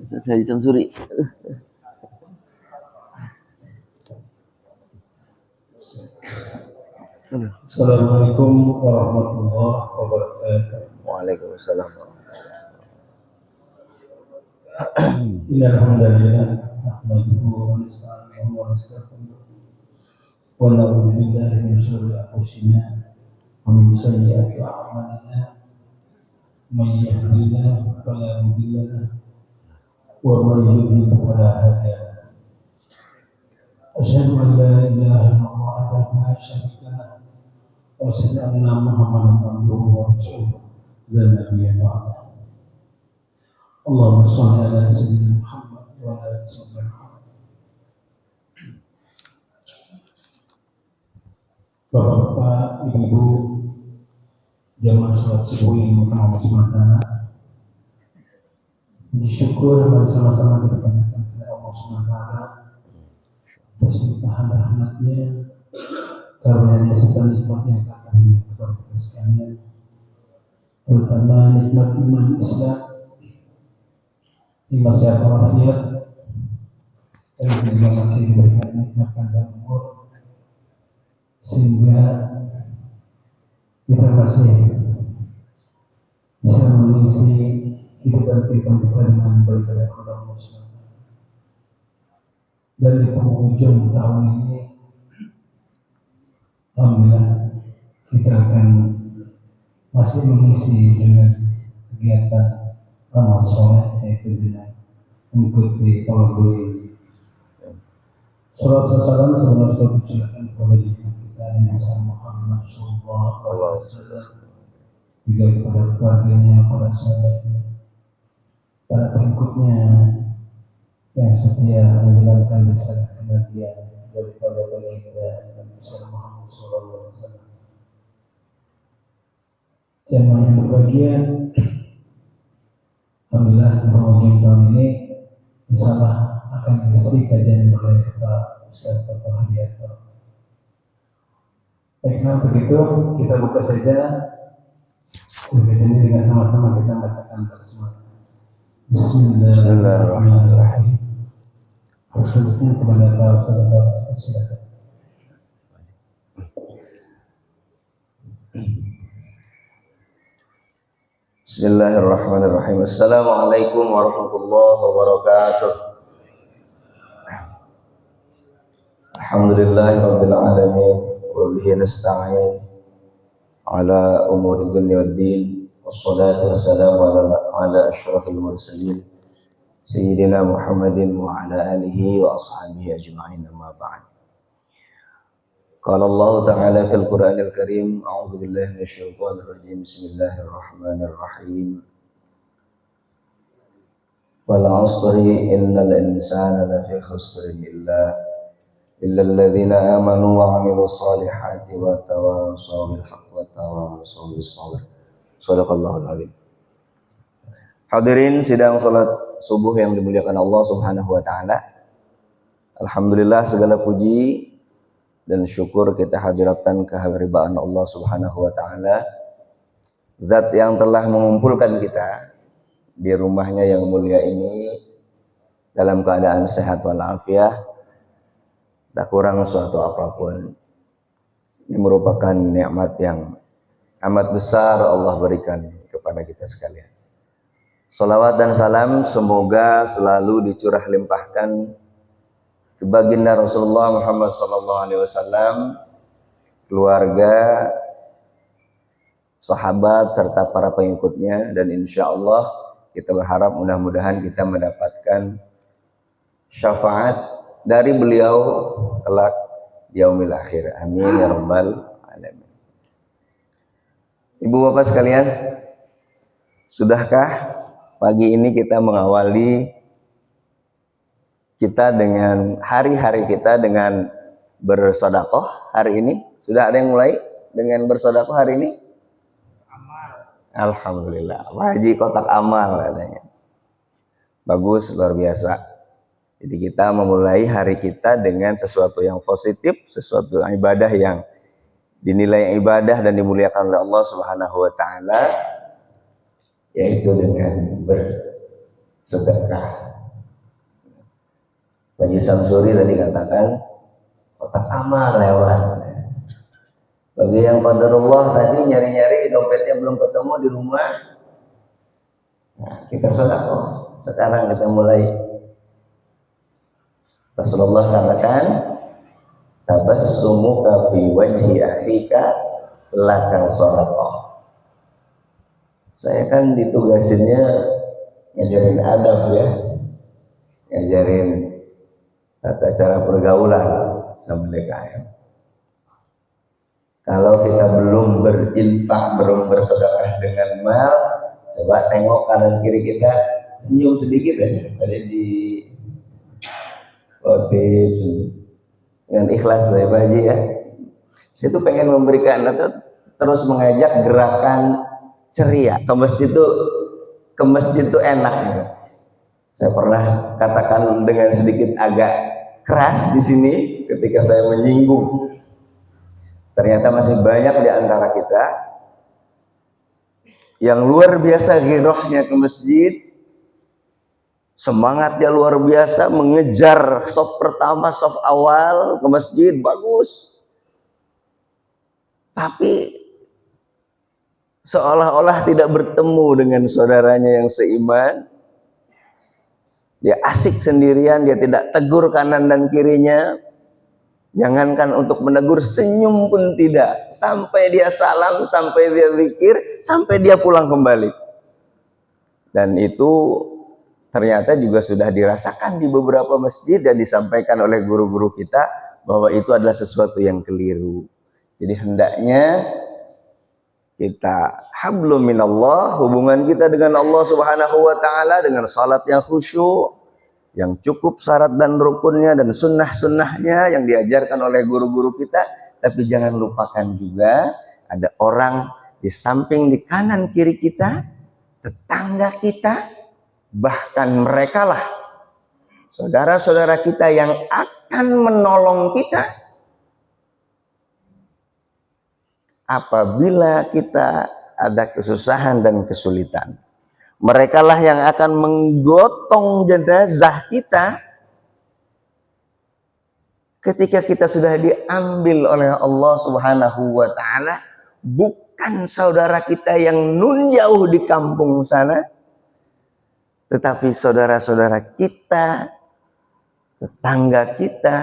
Ustaz Haji Samsuri. Assalamualaikum warahmatullahi wabarakatuh. Waalaikumsalam. Innal hamdalillah nahmaduhu wa nasta'inuhu wa nastaghfiruh wa na'udzu billahi min shururi anfusina wa min sayyiati a'malina. Man yahdihillahu fala mudilla lahu wa man yudlil fala hadiya lahu. Asyhadu an la ilaha illallah wahdahu la syarika lahu wa asyhadu anna Muhammadan abduhu wa rasuluh la nabiyya ba'dahu. Allahumma shalli ala sayyidina Muhammad wa ala ali sayyidina Muhammad. Bapak, Ibu, jamaah salat subuh yang dimuliakan Allah SWT, bersyukur bersama-sama kita panjatkan kepada Allah SWT atas limpahan rahmat-Nya, karunia-Nya serta nikmat-Nya yang tak akan hingga kepada kita sekalian, terutama nikmat iman Islam, nikmat sehat walafiat, dan juga masih diberikan nikmat panjang umur, sehingga kita masih bisa mengisi kehidupan kita dengan beribadah kepada Allah SWT. Dan di penghujung tahun ini, alhamdulillah kita akan masih mengisi dengan kegiatan amal soleh, yaitu dengan mengikuti tawabul ini. Salam salam semoga tercurahkan kepada kita Nabi Muhammad Sallallahu Alaihi Wasallam, juga kepada keluarganya, para sahabatnya, para pengikutnya yang setia menjalankan risalah kenabian daripada baginda Nabi Muhammad Sallallahu Alaihi Wasallam. Jemaah yang berbahagia, alhamdulillah di penghujung tahun ini insyaallah akan diisi kajian oleh Pak Ustaz Toto Hadiato. Baiklah, begitu kita buka saja kajian ini dengan sama-sama kita bacakan bersama. Bismillahirrahmanirrahim. Khususnya kepada Pak Ustaz Toto, silakan. Bismillahirrahmanirrahim. Assalamualaikum warahmatullahi wabarakatuh. Alhamdulillahi rabbil alamin wa bihi nasta'in ala umuri dunya waddin, wassalatu wassalamu ala asyrafil mursalin sayyidina Muhammadin wa ala alihi wa ashabihi ajma'in, amma ba'd. Qala Allah ta'ala fil Qur'anil Karim, a'udzu billahi minasyaitonir rajim. Bismillahirrahmanirrahim. Wal 'asri innal insana lafi khusrin illa alladzina amanu wa 'amilus solihati wa tawassaw bil haqqi wa tawassaw bis sabr. Shadaqallahul azim. Hadirin sidang salat subuh yang dimuliakan Allah Subhanahu wa taala. Alhamdulillah segala puji dan syukur kita hadirkan kehadiran Allah Subhanahu wa taala, Zat yang telah mengumpulkan kita di rumahnya yang mulia ini dalam keadaan sehat walafiat, tak kurang suatu apapun. Ini merupakan nikmat yang amat besar Allah berikan kepada kita sekalian. Salawat dan salam semoga selalu dicurah limpahkan ke baginda Rasulullah Muhammad sallallahu alaihi wasallam, keluarga, sahabat serta para pengikutnya, dan insya Allah kita berharap mudah-mudahan kita mendapatkan syafaat dari beliau kelak yaumil akhir. Amin ya rabbal alamin. Ibu bapak sekalian, sudahkah pagi ini kita mengawali kita dengan hari-hari kita dengan bersedekah hari ini? Sudah ada yang mulai dengan bersedekah hari ini? Amal. Alhamdulillah. Wajib kotak amal katanya. Bagus, luar biasa. Jadi kita memulai hari kita dengan sesuatu yang positif, sesuatu yang ibadah yang dinilai ibadah dan dimuliakan oleh Allah Subhanahu wa taala. yaitu dengan bersedekah. Pak Haji Samsuri tadi katakan kotak amal lewat. Bagi yang qadarullah tadi nyari-nyari dompetnya belum ketemu di rumah, nah, kita sedekah. Sekarang kita mulai. Rasulullah katakan, tabassumuka fi wajhi akhika laka shadaqah. Saya kan ditugasinnya ngajarin adab ya, ngajarin tata cara pergaulan sama DKM. Kalau kita belum berinfak, belum bersedekah dengan mal, coba tengok kanan kiri kita, senyum sedikit ya, ada di dengan ikhlas dari Pak Haji ya. Saya tuh pengen memberikan atau terus mengajak gerakan ceria ke masjid itu enak gitu. Saya pernah katakan dengan sedikit agak keras di sini ketika saya menyinggung. Ternyata masih banyak di antara kita yang luar biasa girohnya ke masjid, semangatnya luar biasa, mengejar saf pertama, saf awal ke masjid, bagus. Tapi seolah-olah tidak bertemu dengan saudaranya yang seiman. Dia asik sendirian, dia tidak tegur kanan dan kirinya. Jangankan untuk menegur, senyum pun tidak. Sampai dia salam, sampai dia zikir, sampai dia pulang kembali. Dan itu ternyata juga sudah dirasakan di beberapa masjid dan disampaikan oleh guru-guru kita bahwa itu adalah sesuatu yang keliru. Jadi hendaknya kita hablum minallah, hubungan kita dengan Allah Subhanahu wa taala dengan salat yang khusyuk, yang cukup syarat dan rukunnya dan sunnah-sunnahnya yang diajarkan oleh guru-guru kita. Tapi jangan lupakan juga ada orang di samping, di kanan kiri kita, tetangga kita, bahkan merekalah saudara-saudara kita yang akan menolong kita apabila kita ada kesusahan dan kesulitan. Mereka lah yang akan menggotong jenazah kita ketika kita sudah diambil oleh Allah Subhanahu wa taala, bukan saudara kita yang nun jauh di kampung sana, tetapi saudara-saudara kita, tetangga kita,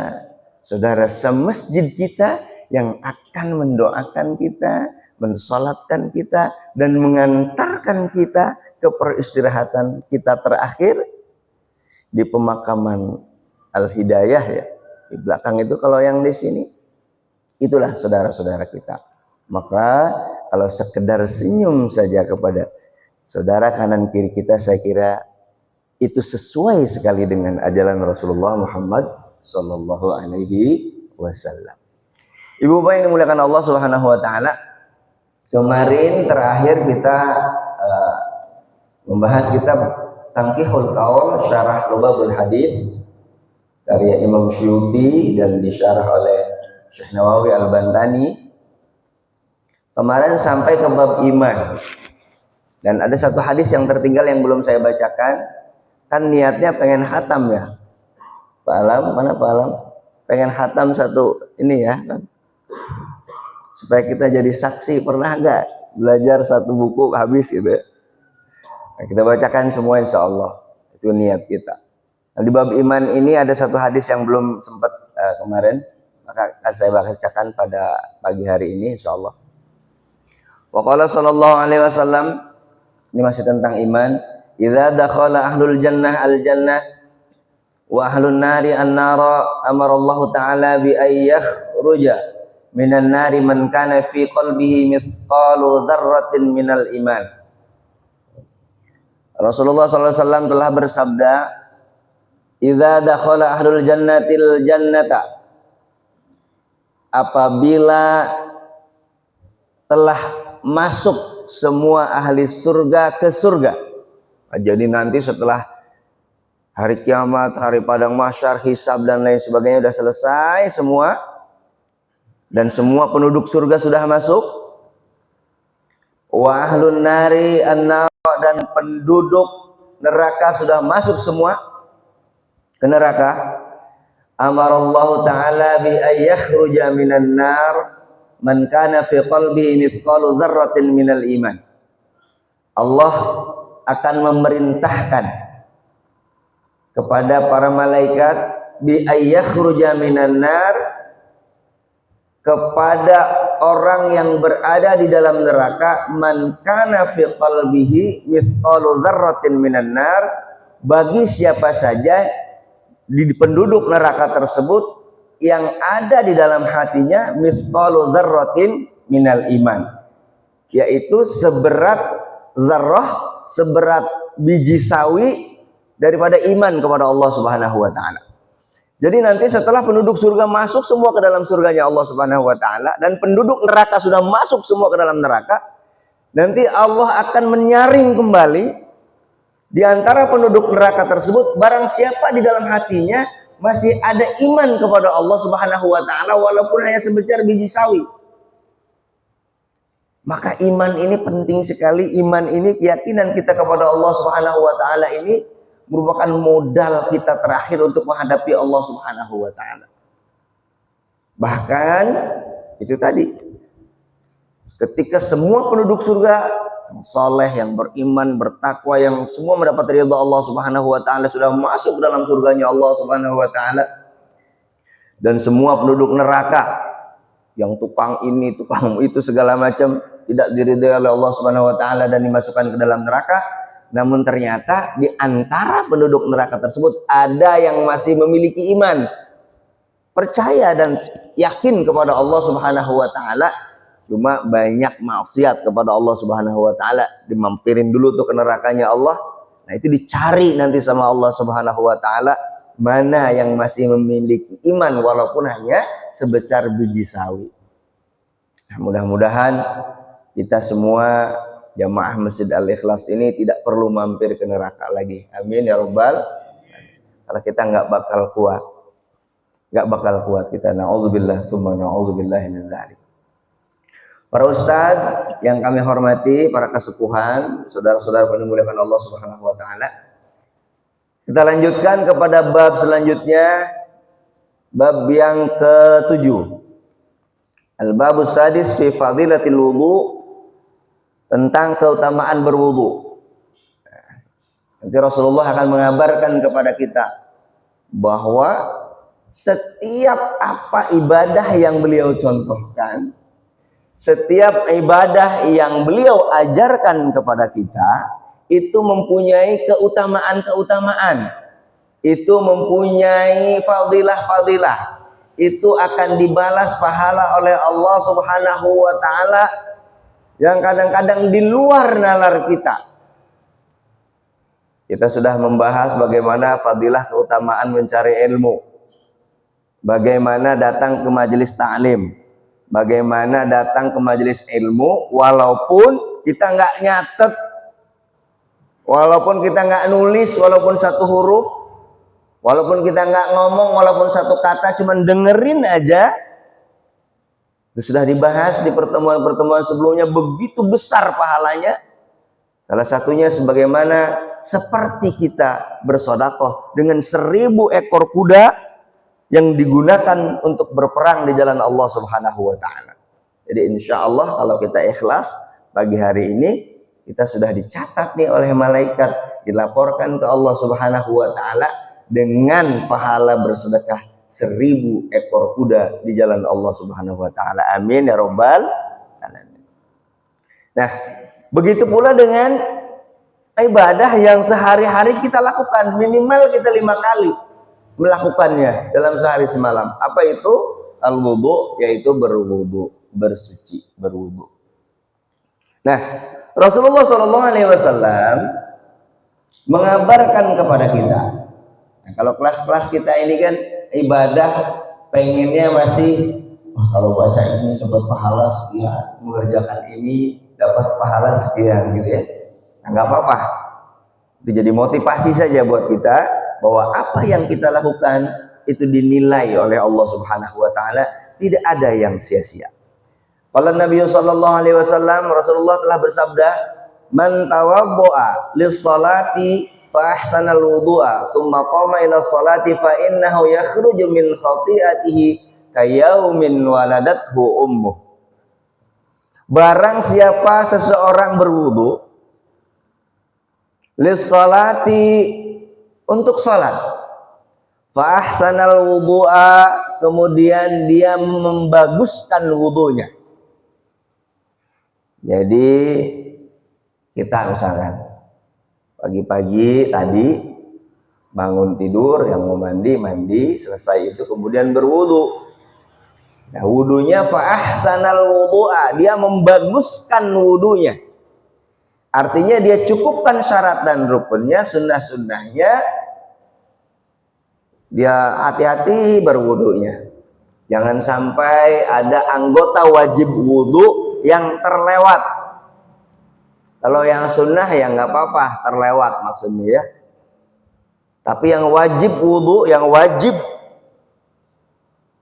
saudara semasjid kita yang akan mendoakan kita, mensolatkan kita, dan mengantarkan kita ke peristirahatan kita terakhir di pemakaman Al-Hidayah ya. Di belakang itu kalau yang di sini, itulah saudara-saudara kita. Maka kalau sekedar senyum saja kepada saudara kanan kiri kita, saya kira itu sesuai sekali dengan ajaran Rasulullah Muhammad Sallallahu Alaihi Wasallam. Ibu bapak yang dimuliakan Allah Subhanahu Wa Taala, kemarin terakhir kita membahas kitab Tanqihul Qaul Syarah Lubabul Hadits karya Imam Syuuti dan disyarah oleh Syekh Nawawi Al-Bantani. Kemarin sampai ke bab iman. Dan ada satu hadis yang tertinggal yang belum saya bacakan. Kan niatnya pengen hatam ya. Pak Alam, mana Pak Alam? Pengen hatam satu ini ya kan. Supaya kita jadi saksi, pernah enggak belajar satu buku habis gitu ya. Nah, kita bacakan semua insya Allah. Itu niat kita. Nah, di bab iman ini ada satu hadis yang belum sempat kemarin, maka saya bacakan pada pagi hari ini insya Allah. Wa qala sallallahu alaihi wasallam, ini masih tentang iman. Idza dakhala ahlul jannah al jannah wa ahlun nari an nara, amara Allah taala bi ay yakhruja minan nari man kana fi qalbihi mithqalu dzarratin minal iman. Rasulullah SAW telah bersabda, idza dakhala ahlul jannatil jannata, apabila telah masuk semua ahli surga ke surga. Jadi nanti setelah hari kiamat, hari padang mahsyar, hisab dan lain sebagainya sudah selesai semua, dan semua penduduk surga sudah masuk, wa ahlun nari an-nar, dan penduduk neraka sudah masuk semua ke neraka, amarallahu ta'ala bi ayyakhruja minan nar man kana fi qalbihi mithqalu dzarratin minal iman. Allah akan memerintahkan kepada para malaikat bi ayyakhruja minan nar, kepada orang yang berada di dalam neraka, man kana fi qalbihi mithqalu dzarratin minan nar, bagi siapa saja di penduduk neraka tersebut yang ada di dalam hatinya mithqalu dzarratin minal iman, yaitu seberat zarrah, seberat biji sawi daripada iman kepada Allah Subhanahu wa taala. Jadi nanti setelah penduduk surga masuk semua ke dalam surganya Allah Subhanahu wa taala dan penduduk neraka sudah masuk semua ke dalam neraka, nanti Allah akan menyaring kembali di antara penduduk neraka tersebut barang siapa di dalam hatinya masih ada iman kepada Allah Subhanahu wa taala walaupun hanya sebesar biji sawi. Maka iman ini penting sekali. Iman ini, keyakinan kita kepada Allah Subhanahu wa taala ini merupakan modal kita terakhir untuk menghadapi Allah Subhanahu wa taala. Bahkan itu tadi, ketika semua penduduk surga yang saleh, yang beriman, bertakwa, yang semua mendapat ridha Allah Subhanahu wa taala sudah masuk dalam surganya Allah Subhanahu wa taala, dan semua penduduk neraka yang tukang ini, tukang itu segala macam tidak diridhai oleh Allah Subhanahu wa taala dan dimasukkan ke dalam neraka. Namun ternyata di antara penduduk neraka tersebut ada yang masih memiliki iman, percaya dan yakin kepada Allah Subhanahu wa taala, cuma banyak maksiat kepada Allah Subhanahu wa taala, dimampirin dulu tuh ke nerakanya Allah. Nah, itu dicari nanti sama Allah Subhanahu wa taala, mana yang masih memiliki iman walaupun hanya sebesar biji sawi. Nah, mudah-mudahan kita semua jamaah Masjid Al-Ikhlas ini tidak perlu mampir ke neraka lagi. Amin ya rabbal alamin. Karena kita nggak bakal kuat kita. Na'udzubillah summa na'udzubillah min dzalik. Para ustadz yang kami hormati, para kesepuhan, saudara-saudara yang dimuliakan Allah Subhanahu wa taala. Kita lanjutkan kepada bab selanjutnya, bab yang ke-7. Al-babus sadis fi fadilatil wudu, tentang keutamaan berwudu. Nanti Rasulullah akan mengabarkan kepada kita bahwa setiap apa ibadah yang beliau contohkan, setiap ibadah yang beliau ajarkan kepada kita, itu mempunyai keutamaan-keutamaan, itu mempunyai fadilah-fadilah, itu akan dibalas pahala oleh Allah Subhanahu wa taala yang kadang-kadang di luar nalar kita. Kita sudah membahas bagaimana fadilah keutamaan mencari ilmu, bagaimana datang ke majelis ta'lim, bagaimana datang ke majelis ilmu walaupun kita nggak nyatet, walaupun kita nggak nulis walaupun satu huruf, walaupun kita nggak ngomong walaupun satu kata, cuman dengerin aja. Itu sudah dibahas di pertemuan-pertemuan sebelumnya, begitu besar pahalanya. Salah satunya sebagaimana seperti kita bersedekah dengan 1000 ekor kuda yang digunakan untuk berperang di jalan Allah Subhanahu wa taala. Jadi insya Allah kalau kita ikhlas pagi hari ini, kita sudah dicatat nih oleh malaikat, dilaporkan ke Allah Subhanahu wa taala dengan pahala bersedekah 1000 ekor kuda di jalan Allah Subhanahu wa taala. Amin ya rabbal alamin. Nah, begitu pula dengan ibadah yang sehari-hari kita lakukan, minimal kita 5 kali melakukannya dalam sehari semalam. Apa itu? Al-wudu, yaitu berwudu, bersuci, berwudu. Nah, Rasulullah SAW mengabarkan kepada kita. Nah, kalau kelas-kelas kita ini kan ibadah pengennya masih, kalau baca ini dapat pahala sekian, mengerjakan ini dapat pahala sekian gitu ya. Nah, nggak apa-apa, itu jadi motivasi saja buat kita bahwa apa yang kita lakukan itu dinilai oleh Allah Subhanahu wa taala, tidak ada yang sia-sia. Kalau Nabi sallallahu alaihi wasallam, Rasulullah telah bersabda, man tawaddo'a lis-salati fa ahsanal wudu'a tsumma qama ila sholati fa innahu yakhruju min khati'atihi kayaumin waladathu ummuh. Barang siapa seseorang berwudu lis-salati untuk salat, fa ahsanal wudu'a kemudian dia membaguskan wudunya. Jadi kita misalkan pagi-pagi tadi bangun tidur, yang mau mandi, selesai itu kemudian berwudu. Nah, wudunya fa ahsanal wudu'a, dia membaguskan wudunya. Artinya dia cukupkan syarat dan rukunnya, sunnah-sunnahnya. Dia hati-hati berwudunya. Jangan sampai ada anggota wajib wudu yang terlewat. Kalau yang sunnah ya nggak apa-apa terlewat maksudnya ya. Tapi yang wajib wudu, yang wajib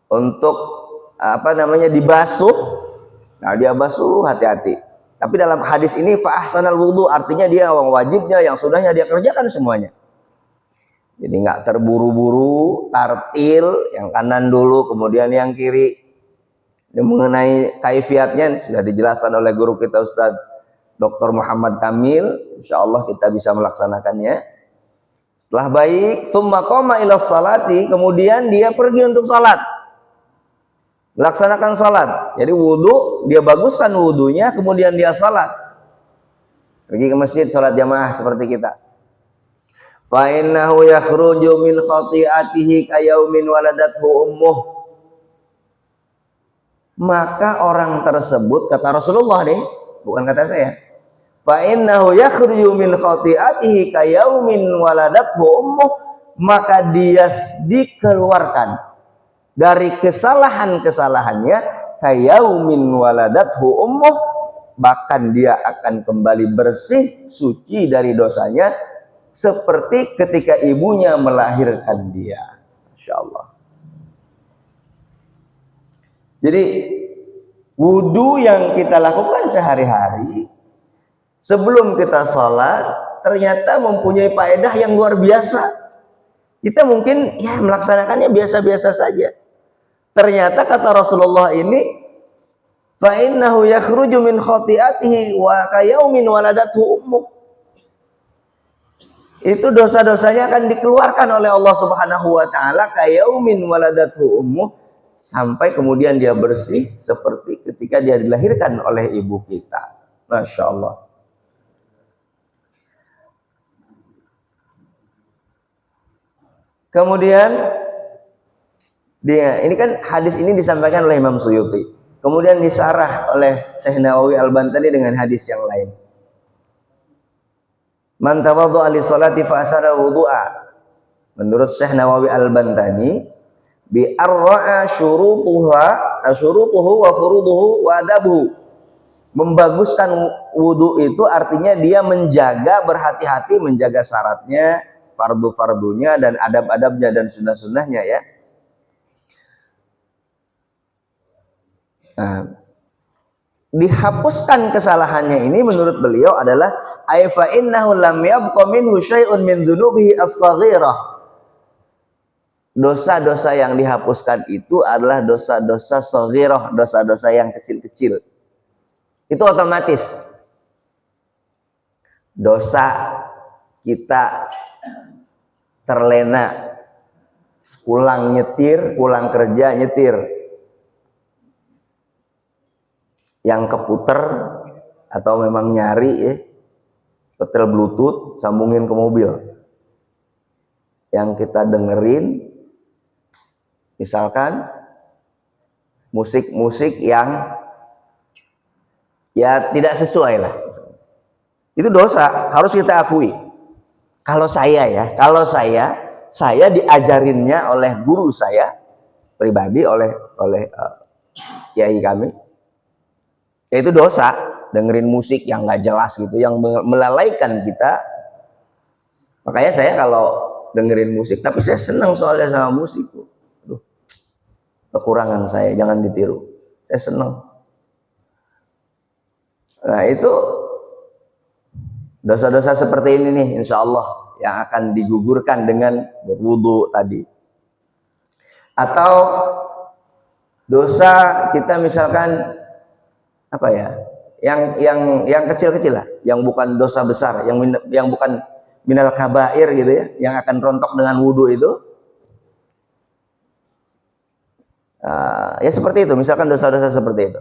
untuk dibasuh, nah dia basuh hati-hati. Tapi dalam hadis ini fa ahsanal wudu artinya dia yang wajibnya, yang sunnahnya dia kerjakan semuanya. Jadi nggak terburu-buru, tartil, yang kanan dulu kemudian yang kiri. Ini mengenai kaifiatnya sudah dijelaskan oleh guru kita Ustaz Dr. Muhammad Kamil. Insya Allah kita bisa melaksanakannya. Setelah baik, summa qama ila sholati, kemudian dia pergi untuk salat. Melaksanakan salat. Jadi wudu, dia baguskan wudunya, kemudian dia salat. Pergi ke masjid salat jamaah seperti kita. Fa innahu yakhruju min khati'atihi kayaumin waladathu ummuh. Maka orang tersebut, kata Rasulullah nih, bukan kata saya, fa innahu yakhruju min khati'atihi kayaumin waladathu ummuh, maka dia dikeluarkan dari kesalahan-kesalahannya kayaumin waladathu ummuh, bahkan dia akan kembali bersih, suci dari dosanya seperti ketika ibunya melahirkan dia. Insyaallah. Jadi wudu yang kita lakukan sehari-hari sebelum kita sholat ternyata mempunyai faedah yang luar biasa. Kita mungkin ya melaksanakannya biasa-biasa saja. Ternyata kata Rasulullah ini, fa innahu yakhruju min khati'atihi wa kayaumin waladathu ummuh. Itu dosa-dosanya akan dikeluarkan oleh Allah Subhanahu wa taala kayaumin waladathu ummuh, sampai kemudian dia bersih seperti ketika dia dilahirkan oleh ibu kita. Masya Allah. Kemudian ini kan hadis ini disampaikan oleh Imam Suyuti. Kemudian disarah oleh Syekh Nawawi Al-Bantani dengan hadis yang lain. Man tawaddu'a li sholati fa asara wudu'a. Menurut Syekh Nawawi Al-Bantani, bi arra'a syurutuhu wa furuduhu wa adabuhu. Membaguskan wudu itu artinya dia menjaga, berhati-hati menjaga syaratnya, fardu-fardunya dan adab-adabnya dan sunnah-sunnahnya ya. Nah, dihapuskan kesalahannya ini menurut beliau adalah aifa innahu lam yabqa minhu syai'un min dzunubihi as-saghirah. Dosa-dosa yang dihapuskan itu adalah dosa-dosa shaghirah, dosa-dosa yang kecil-kecil. Itu otomatis. Dosa kita terlena, pulang nyetir, pulang kerja nyetir, yang keputer atau memang nyari ya, petel bluetooth sambungin ke mobil, yang kita dengerin misalkan musik-musik yang ya tidak sesuai lah, itu dosa, harus kita akui. Kalau saya diajarinnya oleh guru saya pribadi, oleh kiai kami, yaitu dosa, dengerin musik yang nggak jelas gitu, yang melalaikan kita. Makanya saya kalau dengerin musik, tapi saya senang soalnya sama musik. Aduh, kekurangan saya, jangan ditiru. Saya senang. Nah itu Dosa-dosa seperti ini nih insya Allah yang akan digugurkan dengan berwudu tadi. Atau dosa kita misalkan apa ya, yang kecil-kecil lah, yang bukan dosa besar, yang bukan minal kabair gitu ya, yang akan rontok dengan wudu itu. Ya seperti itu, misalkan dosa-dosa seperti itu.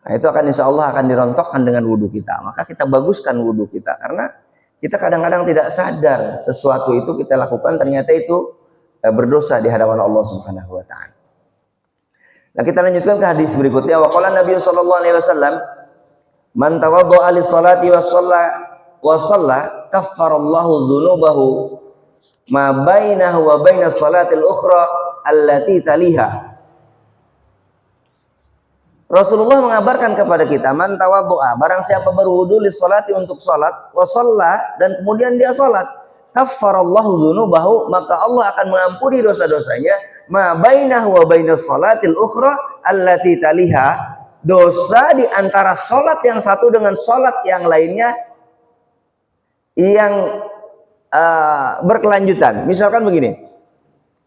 Nah itu akan insya Allah akan dirontokkan dengan wudhu kita. Maka kita baguskan wudhu kita, karena kita kadang-kadang tidak sadar sesuatu itu kita lakukan ternyata itu berdosa di hadapan Allah Subhanahu wa taala. Nah, kita lanjutkan ke hadis berikutnya. Wa qala Nabi sallallahu alaihi wasallam, "Man tawadda'a lis-salati wa shalla kaffarallahu dzunubahu ma bainahu wa bainas salatil ukhra allati taliha." Rasulullah mengabarkan kepada kita, man tawaddu'a, barang siapa berwudu lis-salati untuk salat, wa shalla, dan kemudian dia salat, kaffarallahu dzunubahu, maka Allah akan mengampuni dosa-dosanya, ma bainahu wa bainas salatil ukhra allati taliha, dosa di antara salat yang satu dengan salat yang lainnya yang berkelanjutan. Misalkan begini,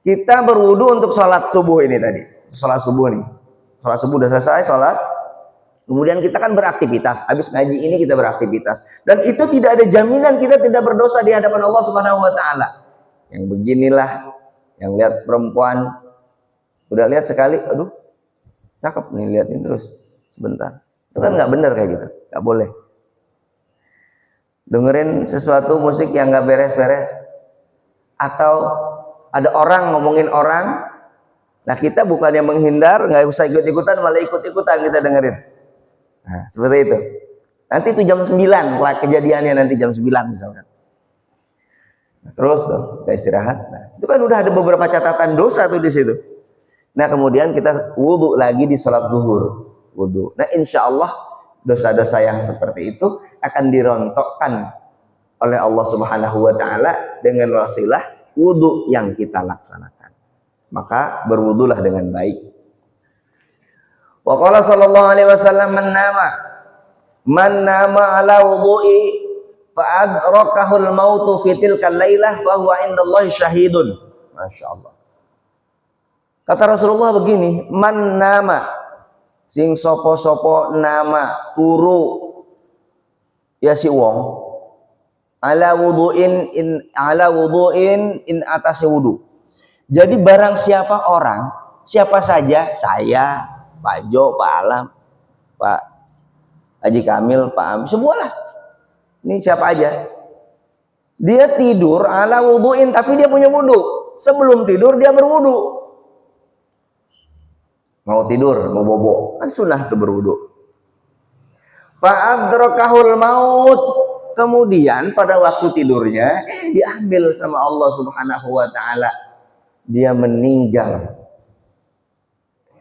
kita berwudu untuk salat subuh ini tadi, salat subuh nih. Salat subuh udah selesai salat, kemudian kita kan beraktivitas, habis ngaji ini kita beraktivitas, dan itu tidak ada jaminan kita tidak berdosa di hadapan Allah Subhanahu wa taala. Yang beginilah, yang lihat perempuan, udah lihat sekali, aduh cakep nih, liatin terus sebentar, itu kan nggak bener kayak gitu, nggak boleh. Dengerin sesuatu musik yang nggak beres-beres, atau ada orang ngomongin orang. Nah kita bukannya menghindar, nggak usah ikut-ikutan, malah ikut-ikutan kita dengerin. Nah seperti itu. Nanti itu jam 9, kejadiannya nanti jam 9 misalkan. Nah, terus tuh, kita istirahat. Nah, itu kan udah ada beberapa catatan dosa tuh di situ. Nah kemudian kita wudu lagi di sholat zuhur. Wudu. Nah insya Allah dosa-dosa yang seperti itu akan dirontokkan oleh Allah Subhanahu wa taala dengan wasilah wudu yang kita laksanakan. Maka berwudulah dengan baik. Wa qala sallallahu alaihi wasallam, man nama ala wudu'i fa adrakahul mautu fi tilkal lailah fa huwa indallahi syahidun. Masyaallah. Kata Rasulullah begini, man nama, sing sopo-sopo nama turu ya si wong ala wudu'in in atase wudu. Jadi barang siapa orang, siapa saja, saya, Pak Jo, Pak Alam, Pak Haji Kamil, Pak Am, semualah. Ini siapa aja. Dia tidur ala wudu'in, tapi dia punya wudu. Sebelum tidur dia berwudu. Mau tidur, mau bobo, kan sunnah tuh berwudu. Fa'adrakahul maut. Kemudian pada waktu tidurnya, diambil sama Allah Subhanahu wa ta'ala. Dia meninggal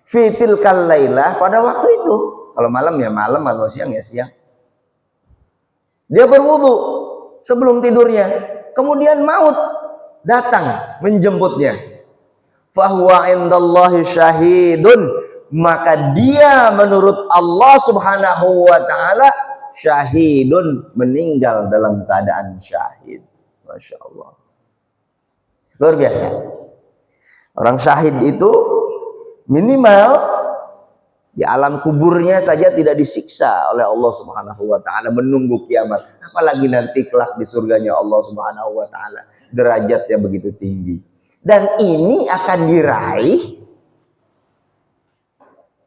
fitil kalailah, pada waktu itu. Kalau malam ya malam, atau siang ya siang. Dia berwudu sebelum tidurnya, kemudian maut datang menjemputnya. Fahuwa indallahi syahidun, maka dia menurut Allah Subhanahu wa ta'ala syahidun, meninggal dalam keadaan syahid. Masya Allah, luar biasa. Orang syahid itu minimal di alam kuburnya saja tidak disiksa oleh Allah Subhanahu wa ta'ala menunggu kiamat, apalagi nanti kelak di surganya Allah Subhanahu wa ta'ala, derajatnya begitu tinggi. Dan ini akan diraih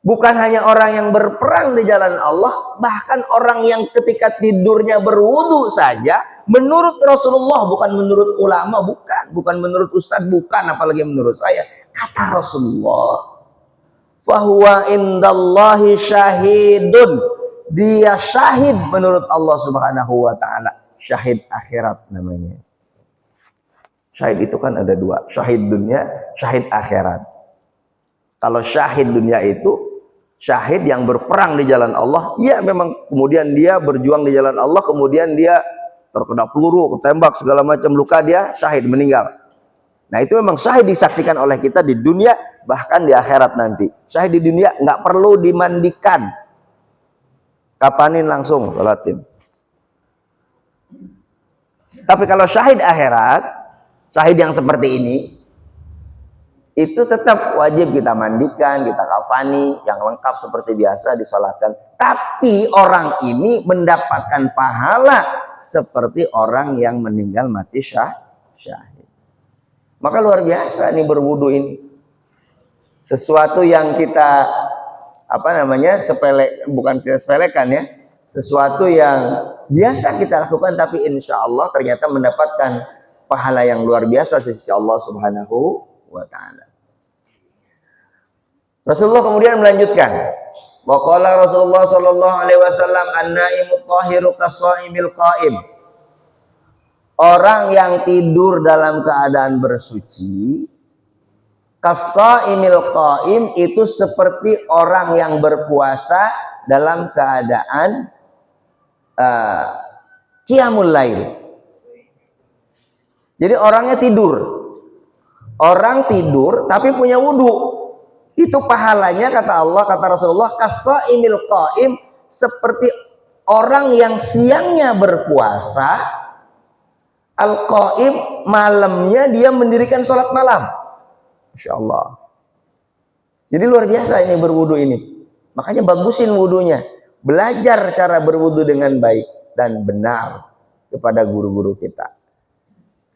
bukan hanya orang yang berperang di jalan Allah, bahkan orang yang ketika tidurnya berwudu saja, menurut Rasulullah, bukan menurut ulama, bukan menurut ustadz, bukan, apalagi menurut saya. Kata Rasulullah, fahuwa indallahi syahidun, dia syahid menurut Allah Subhanahu wa ta'ala. Syahid akhirat namanya. Syahid itu kan ada dua, syahid dunia, syahid akhirat. Kalau syahid dunia itu syahid yang berperang di jalan Allah, ya memang kemudian dia berjuang di jalan Allah, kemudian dia terkena peluru, ketembak segala macam luka, dia syahid, meninggal. Nah itu memang syahid disaksikan oleh kita di dunia, bahkan di akhirat nanti. Syahid di dunia nggak perlu dimandikan, kapanin langsung sholatin. Tapi kalau syahid akhirat, syahid yang seperti ini, itu tetap wajib kita mandikan, kita kafani, yang lengkap seperti biasa disalatkan. Tapi orang ini mendapatkan pahala seperti orang yang meninggal mati syahid. Maka luar biasa nih berwudu ini. Sesuatu yang kita bukan kita sepelekan ya. Sesuatu yang biasa kita lakukan tapi insya Allah ternyata mendapatkan pahala yang luar biasa sisi Allah Subhanahu wa ta'ala. Rasulullah kemudian melanjutkan, wa qala Rasulullah sallallahu alaihi wasallam an-naimut tahiru kas-shaimil qaim. Orang yang tidur dalam keadaan bersuci, kas-shaimil qaim, itu seperti orang yang berpuasa dalam keadaan qiyamul lail. Jadi orangnya tidur. Orang tidur tapi punya wudu. Itu pahalanya kata Allah, kata Rasulullah, kas-shaimil qaim, seperti orang yang siangnya berpuasa, al-qaim, malamnya dia mendirikan sholat malam. Masya Allah. Jadi luar biasa ini berwudu ini. Makanya bagusin wudunya. Belajar cara berwudu dengan baik dan benar kepada guru-guru kita.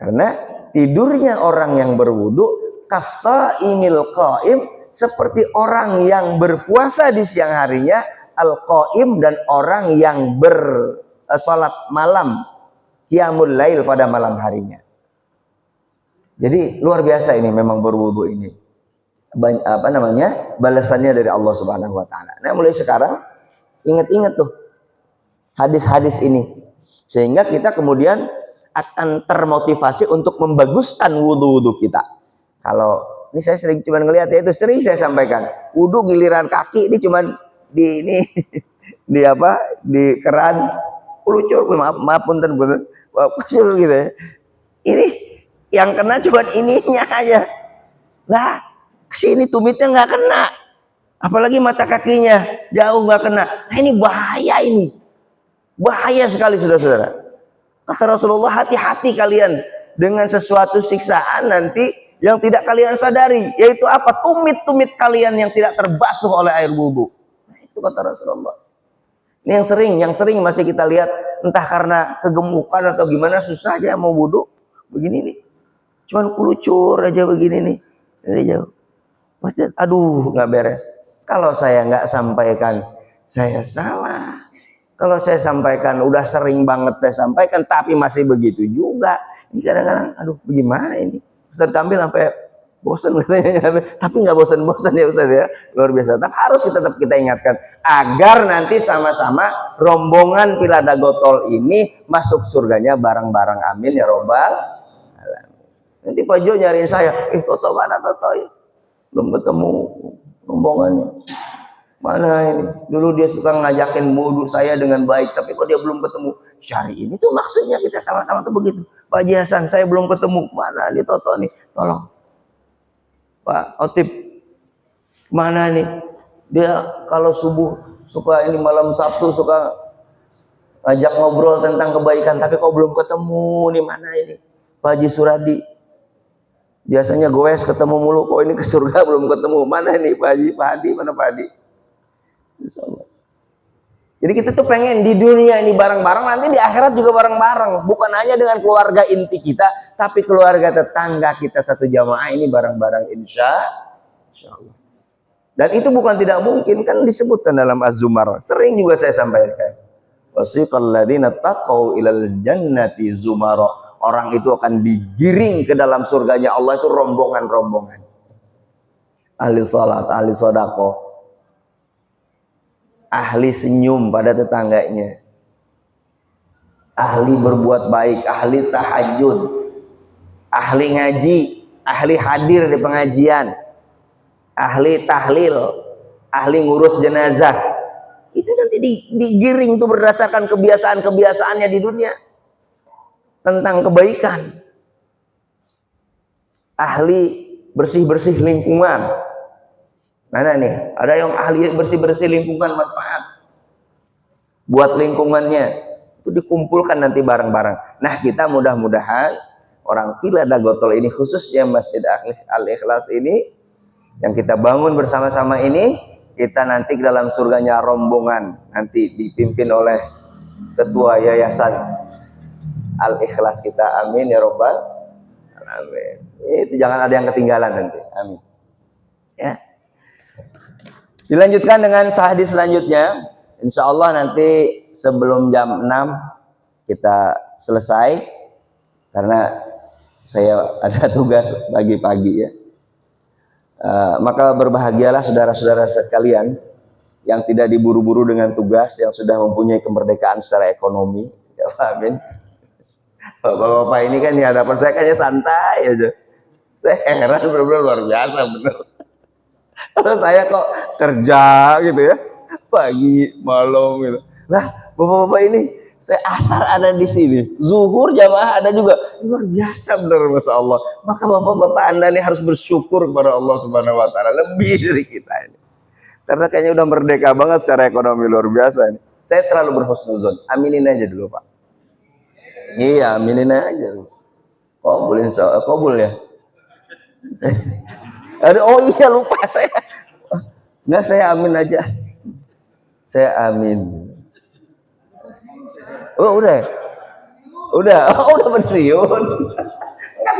Karena tidurnya orang yang berwudu, kas-shaimil qaim, seperti orang yang berpuasa di siang harinya, al-qaim, dan orang yang bersalat malam, qiyamul lail, pada malam harinya. Jadi luar biasa ini memang berwudu ini. Balasannya dari Allah Subhanahu wa taala. Nah, mulai sekarang ingat-ingat tuh hadis-hadis ini, sehingga kita kemudian akan termotivasi untuk membaguskan wudu-wudu kita. Kalau ini saya sering cuman ngelihat ya, itu sering saya sampaikan. Wudu giliran kaki ini cuman di ini di keran pelucur, maaf punten gitu ya. Ini yang kena cuma ininya aja. Nah, kesini tumitnya nggak kena. Apalagi mata kakinya jauh nggak kena. Nah, ini bahaya ini. Bahaya sekali saudara-saudara. Kata Rasulullah, hati-hati kalian dengan sesuatu siksaan nanti yang tidak kalian sadari, yaitu apa? Tumit-tumit kalian yang tidak terbasuh oleh air wudu. Nah, itu kata Rasulullah. Ini yang sering masih kita lihat, entah karena kegemukan atau gimana, susah aja mau wudu begini nih. Cuman kulucur aja begini nih. Dari jauh. Pasti aduh nggak beres. Kalau saya nggak sampaikan, saya salah. Kalau saya sampaikan, udah sering banget saya sampaikan, tapi masih begitu juga. Ini kadang-kadang, aduh bagaimana ini? Ustaz Kamil sampai bosan katanya, tapi nggak bosan-bosan ya Ustaz ya, luar biasa. Tapi harus tetap kita ingatkan agar nanti sama-sama rombongan Pilada Gotol ini masuk surganya bareng-bareng, amin ya robbal alamin. Nanti Pak Jo nyariin saya, Toto mana Toto ya? Belum ketemu rombongannya. Mana ini? Dulu dia suka ngajakin wudu saya dengan baik, tapi kok dia belum ketemu. Syari ini tuh maksudnya kita sama-sama tuh begitu. Pak Haji Hasan, saya belum ketemu. Mana nih Toto nih? Tolong. Pak Otip, mana nih? Dia kalau subuh suka ini, malam Sabtu suka ngajak ngobrol tentang kebaikan, tapi kok belum ketemu nih, mana ini? Pak Haji Suradi. Biasanya goes ketemu mulu, kok ini ke surga belum ketemu. Mana nih Pak Haji? Pak Hadi, mana Pak Hadi? Insyaallah. Jadi kita tuh pengen di dunia ini bareng-bareng, nanti di akhirat juga bareng-bareng. Bukan hanya dengan keluarga inti kita, tapi keluarga tetangga kita satu jamaah ini bareng-bareng insyaallah. Dan itu bukan tidak mungkin, kan disebutkan dalam Az-Zumar. Sering juga saya sampaikan. Wasiqal ladzina taqau ilal jannati zumara. Orang itu akan digiring ke dalam surganya Allah itu rombongan-rombongan. Ahli salat, ahli sedekah, ahli senyum pada tetangganya, ahli berbuat baik, ahli tahajud, ahli ngaji, ahli hadir di pengajian, ahli tahlil, ahli ngurus jenazah. Itu nanti digiring tuh berdasarkan kebiasaan-kebiasaannya di dunia tentang kebaikan. Ahli bersih-bersih lingkungan. Mana nih? Ada yang ahli bersih-bersih lingkungan, manfaat buat lingkungannya. Itu dikumpulkan nanti bareng-bareng. Nah, kita mudah-mudahan orang Pilada Gotol ini, khususnya Masjid Al-Ikhlas ini yang kita bangun bersama-sama ini, kita nanti ke dalam surganya rombongan, nanti dipimpin oleh ketua yayasan Al-Ikhlas kita. Amin ya robbal alamin. Itu jangan ada yang ketinggalan nanti. Amin. Ya. Dilanjutkan dengan hadis selanjutnya. Insya Allah nanti sebelum jam 6 kita selesai, karena saya ada tugas pagi-pagi ya. Maka berbahagialah saudara-saudara sekalian yang tidak diburu-buru dengan tugas, yang sudah mempunyai kemerdekaan secara ekonomi. Ya, amin. Bapak-bapak ini kan di hadapan saya kayaknya santai aja. Saya heran, benar-benar luar biasa bener. Kalau saya kok kerja gitu ya, pagi malam gitu. Lah, bapak-bapak ini saya asar ada di sini, zuhur jamaah ada juga, luar biasa benar, masya Allah. Maka bapak-bapak Anda ini harus bersyukur kepada Allah Subhanahu Wa Taala lebih dari kita ini, karena kayaknya udah merdeka banget secara ekonomi, luar biasa ini. Saya selalu berhusnuzon, aminin aja dulu Pak. Iya, aminin aja. Qabul insya Allah, qabul ya. Oh iya, lupa saya. Nggak, saya amin aja. Saya amin. Oh udah pensiun.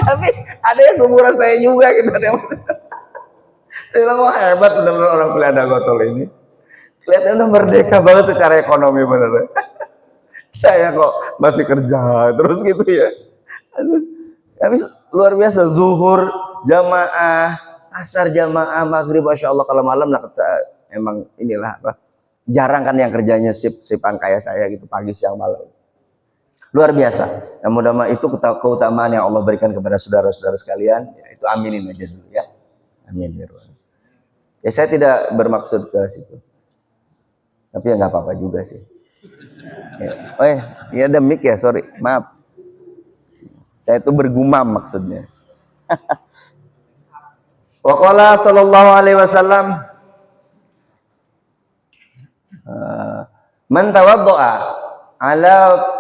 Tapi ada yang seumuran saya juga gitu. Saya bilang, wah hebat benar-benar orang Pilada Gotol ini. Kelihatannya udah merdeka banget secara ekonomi bener. Saya kok masih kerja terus gitu ya. Aduh, tapi luar biasa. Zuhur jamaah, asar jamaah, maghrib, masya Allah. Kalau malam lah emang inilah apa, jarang kan yang kerjanya sip-sipan kayak saya gitu, pagi siang malam. Luar biasa. Nah, mudah-mudahan itu keutamaan yang Allah berikan kepada saudara-saudara sekalian. Ya, itu aminin aja dulu ya. Amin ya Rabbal. Ya, saya tidak bermaksud ke situ. Tapi ya nggak apa-apa juga sih. Ya. Oh ya ada mic ya, sorry, maaf. Saya itu bergumam maksudnya. Wa qala sallallahu alaihi wasallam, man tawaddo'a ala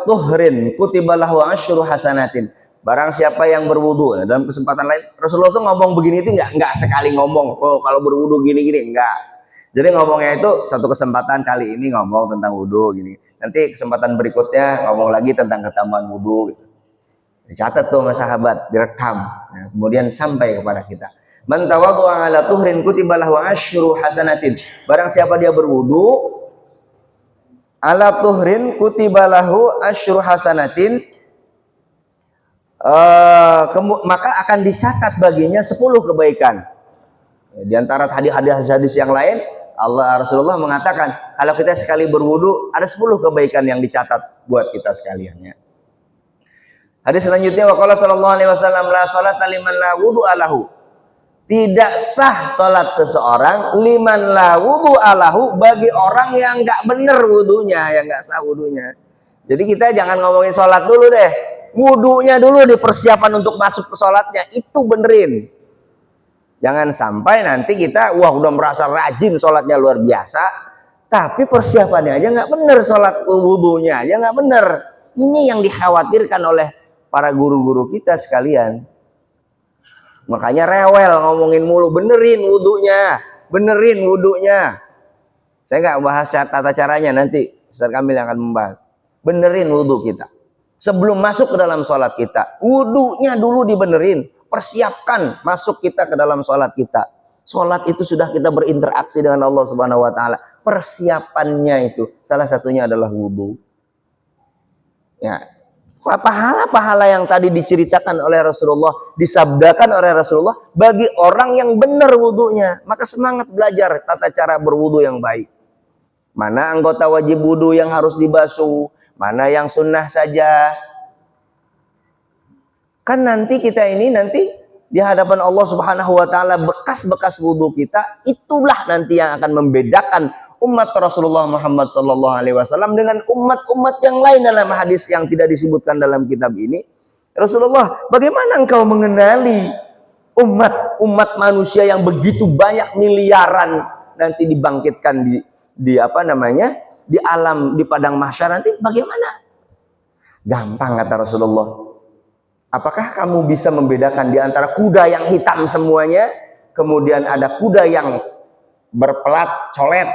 tuhrin kutiba lahu asyru hasanatin. Barang siapa yang berwudu, dalam kesempatan lain Rasulullah tuh ngomong begini itu enggak sekali ngomong, oh kalau berwudu gini-gini, enggak. Jadi ngomongnya itu satu kesempatan, kali ini ngomong tentang wudu gini. Nanti kesempatan berikutnya ngomong lagi tentang keutamaan wudu gitu. Dicatat tuh sama sahabat, direkam. Nah, kemudian sampai kepada kita. Man tawaddu'a ala tuhrin kutiba lahu asyru hasanatin. Barang siapa dia berwudu ala tuhrin kutiba lahu asyru hasanatin, maka akan dicatat baginya 10 kebaikan. Di antara hadis-hadis yang lain, Rasulullah mengatakan kalau kita sekali berwudu ada 10 kebaikan yang dicatat buat kita sekalian ya. Hadis selanjutnya, waqala sallallahu alaihi wasallam, la salata liman la wudu'a lahu. Tidak sah salat seseorang liman la wudu'a lahu, bagi orang yang enggak benar wudunya, yang enggak sah wudunya. Jadi kita jangan ngomongin salat dulu deh. Wudunya dulu, dipersiapan untuk masuk ke salatnya, itu benerin. Jangan sampai nanti kita udah merasa rajin salatnya luar biasa, tapi persiapannya aja nggak bener, salat wudunya aja nggak bener. Ini yang dikhawatirkan oleh para guru-guru kita sekalian. Makanya rewel ngomongin mulu, benerin wudunya. Saya nggak bahas tata caranya, nanti Ustaz Kamil yang akan membahas. Benerin wudu kita sebelum masuk ke dalam sholat kita. Wudunya dulu dibenerin, persiapkan masuk kita ke dalam sholat kita. Sholat itu sudah kita berinteraksi dengan Allah Subhanahu Wa Taala. Persiapannya itu salah satunya adalah wudu. Ya, pahala-pahala yang tadi diceritakan oleh Rasulullah, disabdakan oleh Rasulullah bagi orang yang benar wudunya. Maka semangat belajar tata cara berwudu yang baik. Mana anggota wajib wudu yang harus dibasuh, mana yang sunnah saja. Kan nanti kita ini nanti di hadapan Allah Subhanahu Wa Taala, bekas-bekas wudu kita itulah nanti yang akan membedakan umat Rasulullah Muhammad Sallallahu Alaihi Wasallam dengan umat-umat yang lain. Dalam hadis yang tidak disebutkan dalam kitab ini, Rasulullah, bagaimana engkau mengenali umat manusia yang begitu banyak miliaran nanti dibangkitkan di apa namanya, di alam, di padang mahsyar nanti, bagaimana Gampang kata Rasulullah. Apakah kamu bisa membedakan di antara kuda yang hitam semuanya, kemudian ada kuda yang berpelat colet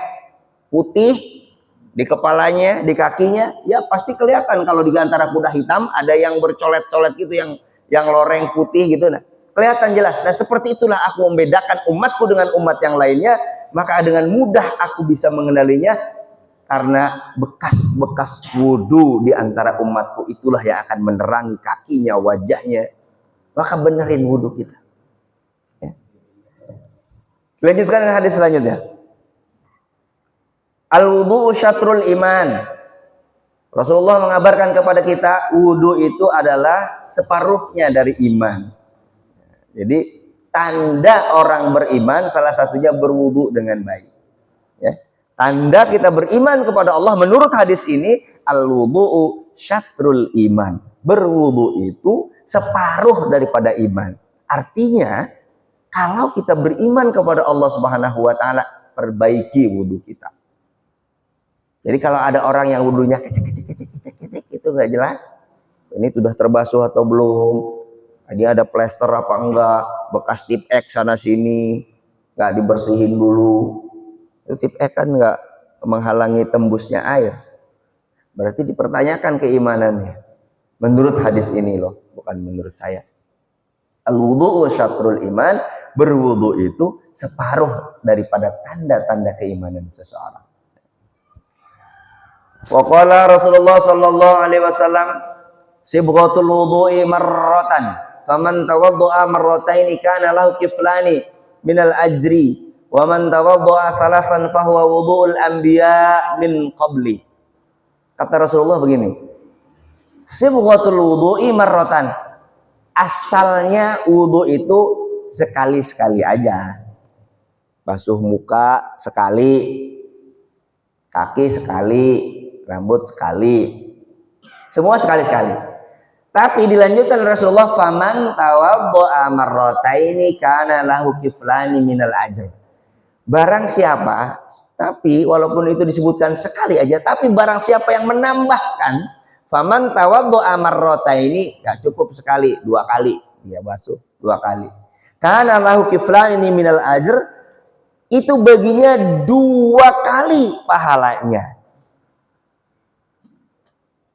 putih di kepalanya, di kakinya? Ya pasti kelihatan kalau di antara kuda hitam ada yang bercolet-colet gitu, yang loreng putih gitu. Nah, kelihatan jelas. Nah, seperti itulah aku membedakan umatku dengan umat yang lainnya, maka dengan mudah aku bisa mengenalinya. Karena bekas-bekas wudhu di antara umatku itulah yang akan menerangi kakinya, wajahnya. Maka benerin wudhu kita. Ya. Lanjutkan dengan hadis selanjutnya. Al-wudhu syatrul iman. Rasulullah mengabarkan kepada kita, wudhu itu adalah separuhnya dari iman. Jadi tanda orang beriman salah satunya berwudhu dengan baik. Ya. Tanda kita beriman kepada Allah menurut hadis ini, al-wudu'u syatrul iman. Berwudu itu separuh daripada iman. Artinya, kalau kita beriman kepada Allah Subhanahu wa taala, perbaiki wudu kita. Jadi kalau ada orang yang wudunya kecek itu nggak jelas. Ini sudah terbasuh atau belum? Dia ada plester apa enggak? Bekas tip X sana sini, nggak dibersihin dulu. Itu tip X kan nggak menghalangi tembusnya air. Berarti dipertanyakan keimanannya. Menurut hadis ini loh, bukan menurut saya. Al-wudu'u syatrul iman, berwudu itu separuh daripada tanda-tanda keimanan seseorang. Wa qala Rasulullah sallallahu alaihi wasallam, sibghatul wudu'i marratan, faman tawadda'a marrataini kana lahu kiflani minal ajri. Wa man tawadda'a salasan fahuwa wudu'ul anbiya min qabli. Kata Rasulullah begini, sibghatul wudu'i marratan. Asalnya wudu itu sekali-sekali aja. Basuh muka sekali, kaki sekali, rambut sekali. Semua sekali-sekali. Tapi dilanjutkan Rasulullah, faman tawadda'a marrataini kana lahu kiflani minal ajr. Barang siapa, tapi walaupun itu disebutkan sekali aja, tapi barang siapa yang menambahkan, faman tawaddu'a marrataini, ya cukup sekali, 2 kali dia basuh 2 kali. Kana lahu kiflani minal ajr, itu baginya 2 kali pahalanya.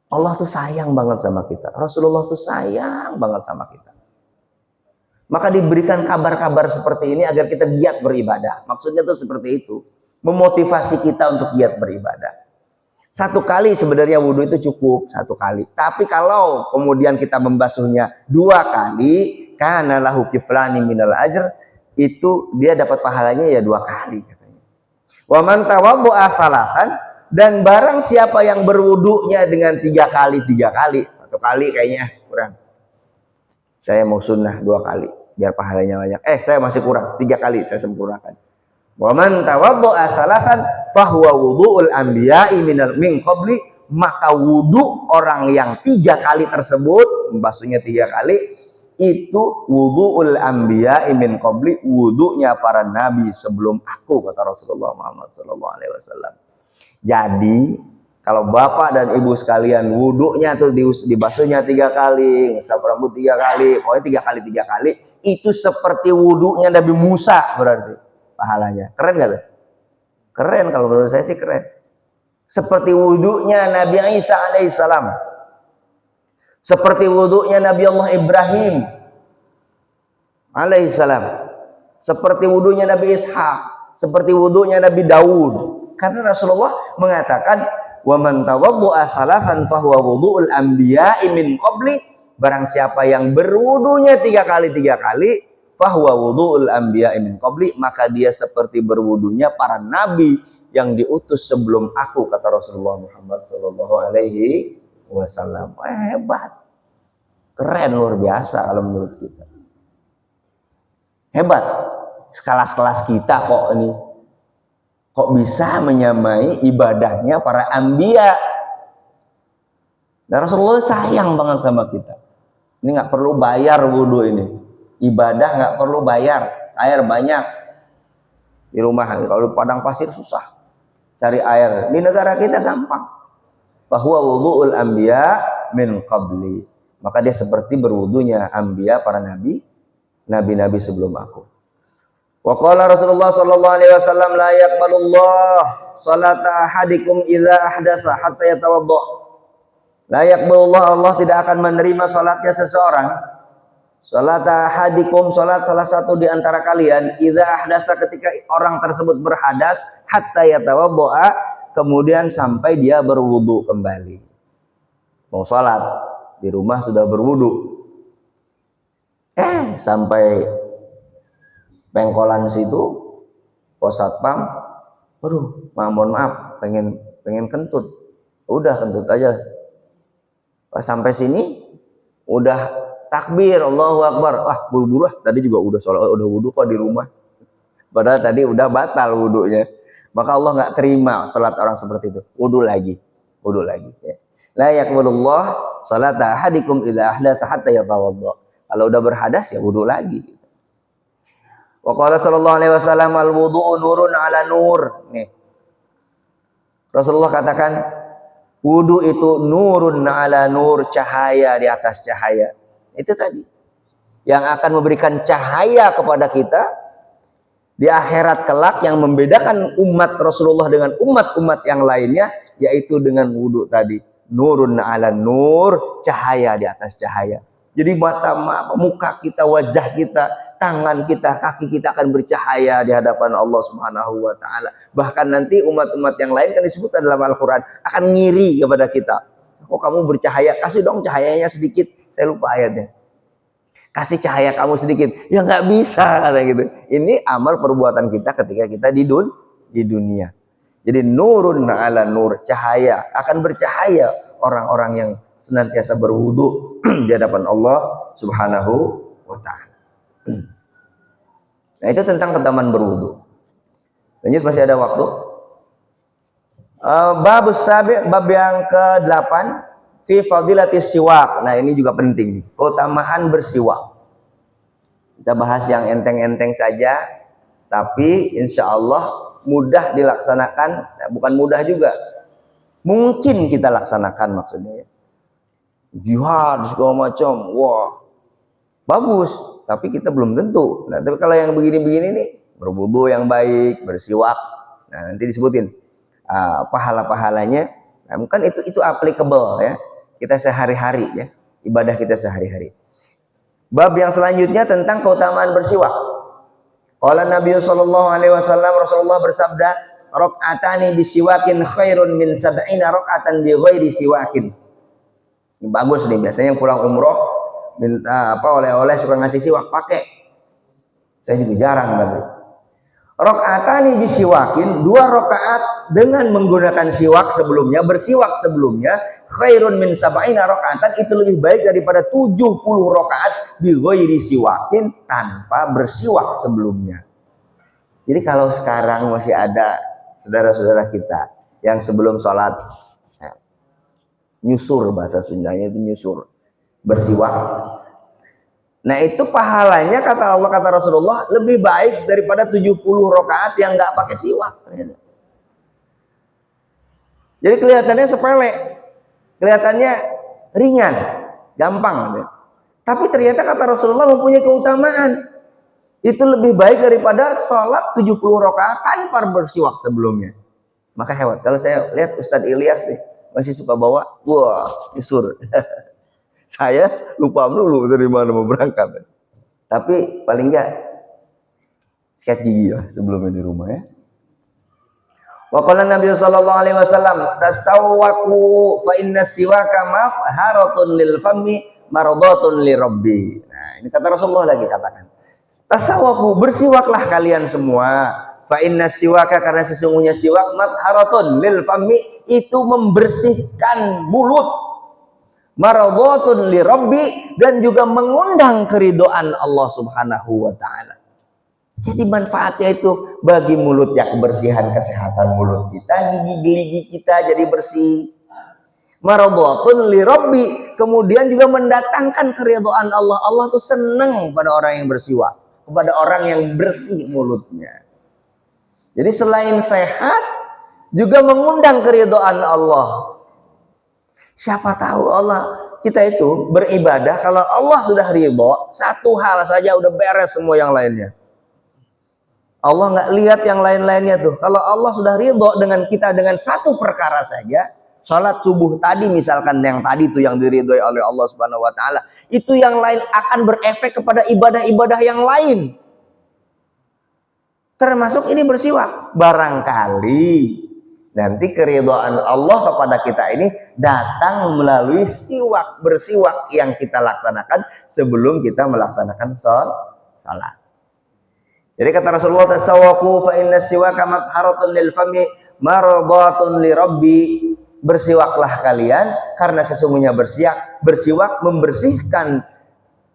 Allah tuh sayang banget sama kita. Rasulullah tuh sayang banget sama kita. Maka diberikan kabar-kabar seperti ini agar kita giat beribadah. Maksudnya tuh seperti itu. Memotivasi kita untuk giat beribadah. 1 kali sebenarnya wudhu itu cukup, 1 kali. Tapi kalau kemudian kita membasuhnya 2 kali, kana lahu kiflani minal ajr, itu dia dapat pahalanya ya 2 kali katanya. Wa man tawadda'a salasan, dan barang siapa yang berwudunya dengan 3 kali, 1 kali kayaknya kurang. Saya mau sunnah 2 kali biar pahalanya banyak. Saya masih kurang, 3 kali saya sempurnakan. Wa man tawadda'a salasan fahuwa wudu'ul anbiya'i min qabli, maka wudu orang yang 3 kali tersebut, membasuhnya 3 kali, itu wudu'ul anbiya'i min qabli, wudunya para nabi sebelum aku, kata Rasulullah Muhammad sallallahu alaihi wasallam. Jadi kalau bapak dan ibu sekalian wudunya tuh dibasuhnya 3 kali, ngesap rambut 3 kali, pokoknya 3 kali, itu seperti wudunya Nabi Musa berarti pahalanya. Keren gak tuh? Keren, kalau menurut saya sih keren. Seperti wudunya Nabi Isa alaihissalam, seperti wudunya Nabi Allah Ibrahim alaihissalam, seperti wudunya Nabi Ishak, seperti wudunya Nabi Daud. Karena Rasulullah mengatakan, wa man tawadda'a salasan fahuwa wudu'ul anbiya'i min qabli, barang siapa yang berwudunya 3 kali, fahuwa wudu'ul anbiya'i min qabli, maka dia seperti berwudunya para nabi yang diutus sebelum aku, kata Rasulullah Muhammad sallallahu alaihi wasallam. Hebat. Keren, luar biasa kalau menurut kita. Hebat. Kelas-kelas kita kok bisa menyamai ibadahnya para anbiya. Nah, Rasulullah sayang banget sama kita. Ini nggak perlu bayar wudhu ini. Ibadah nggak perlu bayar. Air banyak di rumah. Kalau di padang pasir susah cari air. Di negara kita gampang. Bahwa wudu'ul anbiya min qabli. Maka dia seperti berwudunya anbiya, para nabi sebelum aku. Wa qala Rasulullah sallallahu alaihi wasallam la yaqbalullah salata ahadikum idza ahdatsa hatta yatawadda. La yaqbalullah, Allah tidak akan menerima salatnya seseorang. Salata ahadikum, salat salah satu di antara kalian, idza ahdatsa, ketika orang tersebut berhadas, hatta yatawadda, kemudian sampai dia berwudu kembali. Mau salat di rumah sudah berwudu, sampai pengkolan situ pos satpam, aduh, mohon maaf, pengen kentut, udah kentut aja. Pas sampai sini udah takbir, Allahu Akbar, buru-buru, tadi juga udah sholat, udah wudu kok di rumah, padahal tadi udah batal wudunya. Maka Allah nggak terima sholat orang seperti itu, wudu lagi ya. La yaqbalullah salata ahadikum idza ahdatsa hatta yatawadda. Kalau udah berhadas ya wudu lagi. Wa qala sallallahu alaihi wasallam al-wudu'u nurun ala nur. Nih. Rasulullah katakan wudu itu nurun ala nur, cahaya di atas cahaya. Itu tadi yang akan memberikan cahaya kepada kita di akhirat kelak, yang membedakan umat Rasulullah dengan umat-umat yang lainnya, yaitu dengan wudu tadi. Nurun ala nur, cahaya di atas cahaya. Jadi muka kita, wajah kita, tangan kita, kaki kita akan bercahaya di hadapan Allah Subhanahu wa taala. Bahkan nanti umat-umat yang lain kan disebut dalam Al-Qur'an akan ngiri kepada kita. Kok kamu bercahaya? Kasih dong cahayanya sedikit. Saya lupa ayatnya. Kasih cahaya kamu sedikit. Ya nggak bisa, kata gitu. Ini amal perbuatan kita ketika kita di dunia. Jadi nurun ala nur, cahaya, akan bercahaya orang-orang yang senantiasa berwudu di hadapan Allah Subhanahu wa taala. Nah, itu tentang keutamaan berwudu. Lanjut, masih ada waktu. Bab sabi, bab yang ke-8, fi fadilatis siwak. Nah, ini juga penting nih, keutamaan bersiwak. Kita bahas yang enteng-enteng saja, tapi insya Allah mudah dilaksanakan. Nah, bukan mudah juga, mungkin kita laksanakan maksudnya. Jihad segala macam, wah bagus, tapi kita belum tentu. Nah, tapi kalau yang begini-begini nih, berwudu yang baik, bersiwak, nah nanti disebutin pahala-pahalanya. Nah, mungkin itu applicable ya, kita sehari-hari ya, ibadah kita sehari-hari. Bab yang selanjutnya tentang keutamaan bersiwak. Qala Nabi sallallahu alaihi wasallam, Rasulullah bersabda, rakaatani bisiwakin khairun min sab'ina rakaatan bi ghairi siwakin. Ini bagus nih, biasanya yang pulang umroh minta oleh-oleh suka ngasih siwak, pakai. Saya juga jarang tapi. Rakaatani bisiwakin, 2 rakaat dengan menggunakan siwak sebelumnya, bersiwak sebelumnya, khairun min sab'ina rakaatan, itu lebih baik daripada 70 rakaat bi ghairi siwakin, tanpa bersiwak sebelumnya. Jadi kalau sekarang masih ada saudara-saudara kita yang sebelum sholat nyusur, bahasa Sundanya itu nyusur, bersiwak. Nah, itu pahalanya kata Allah, kata Rasulullah, lebih baik daripada 70 rakaat yang nggak pakai siwak. Jadi kelihatannya sepele, kelihatannya ringan, gampang. Tapi ternyata kata Rasulullah mempunyai keutamaan. Itu lebih baik daripada sholat 70 rakaat tanpa bersiwak sebelumnya. Maka hebat. Kalau saya lihat Ustadz Ilyas nih, masih suka bawa, wah, nyusur. Saya lupa dulu dari mana mau berangkat. Tapi paling enggak sikat gigi lah sebelumnya di rumah ya. Wa qala Nabi sallallahu alaihi wasallam, tasawwaku fa inna siwaka mafharatun lil fami maradatun li rabbi. Nah, ini kata Rasulullah lagi katakan. Tasawwaku, bersiwaklah kalian semua. Fa inna siwaka, karena sesungguhnya siwak mafharatun lil fami, itu membersihkan mulut. Maradhatun li rabbi, dan juga mengundang keridhaan Allah Subhanahu wa taala. Jadi manfaatnya itu bagi mulut, ya kebersihan, kesehatan mulut kita, gigi-gigi kita jadi bersih. Maradhatun li rabbi, kemudian juga mendatangkan keridhaan Allah. Allah tuh senang pada orang yang bersiwak, kepada orang yang bersih mulutnya. Jadi selain sehat, juga mengundang keridhaan Allah. Siapa tahu Allah kita itu beribadah, kalau Allah sudah ridho, satu hal saja udah beres semua yang lainnya. Allah nggak lihat yang lain-lainnya tuh. Kalau Allah sudah ridho dengan kita dengan satu perkara saja, sholat subuh tadi misalkan yang tadi tuh yang diridhoi oleh Allah Subhanahu Wa Taala, itu yang lain akan berefek kepada ibadah-ibadah yang lain. Termasuk ini bersiwak. Barangkali nanti keridhaan Allah kepada kita ini datang melalui siwak, bersiwak yang kita laksanakan sebelum kita melaksanakan salat. Jadi kata Rasulullah, tasawwaku fa inna siwaka matharatun lil fami mardatun li rabbi. Bersiwaklah kalian karena sesungguhnya bersiwak membersihkan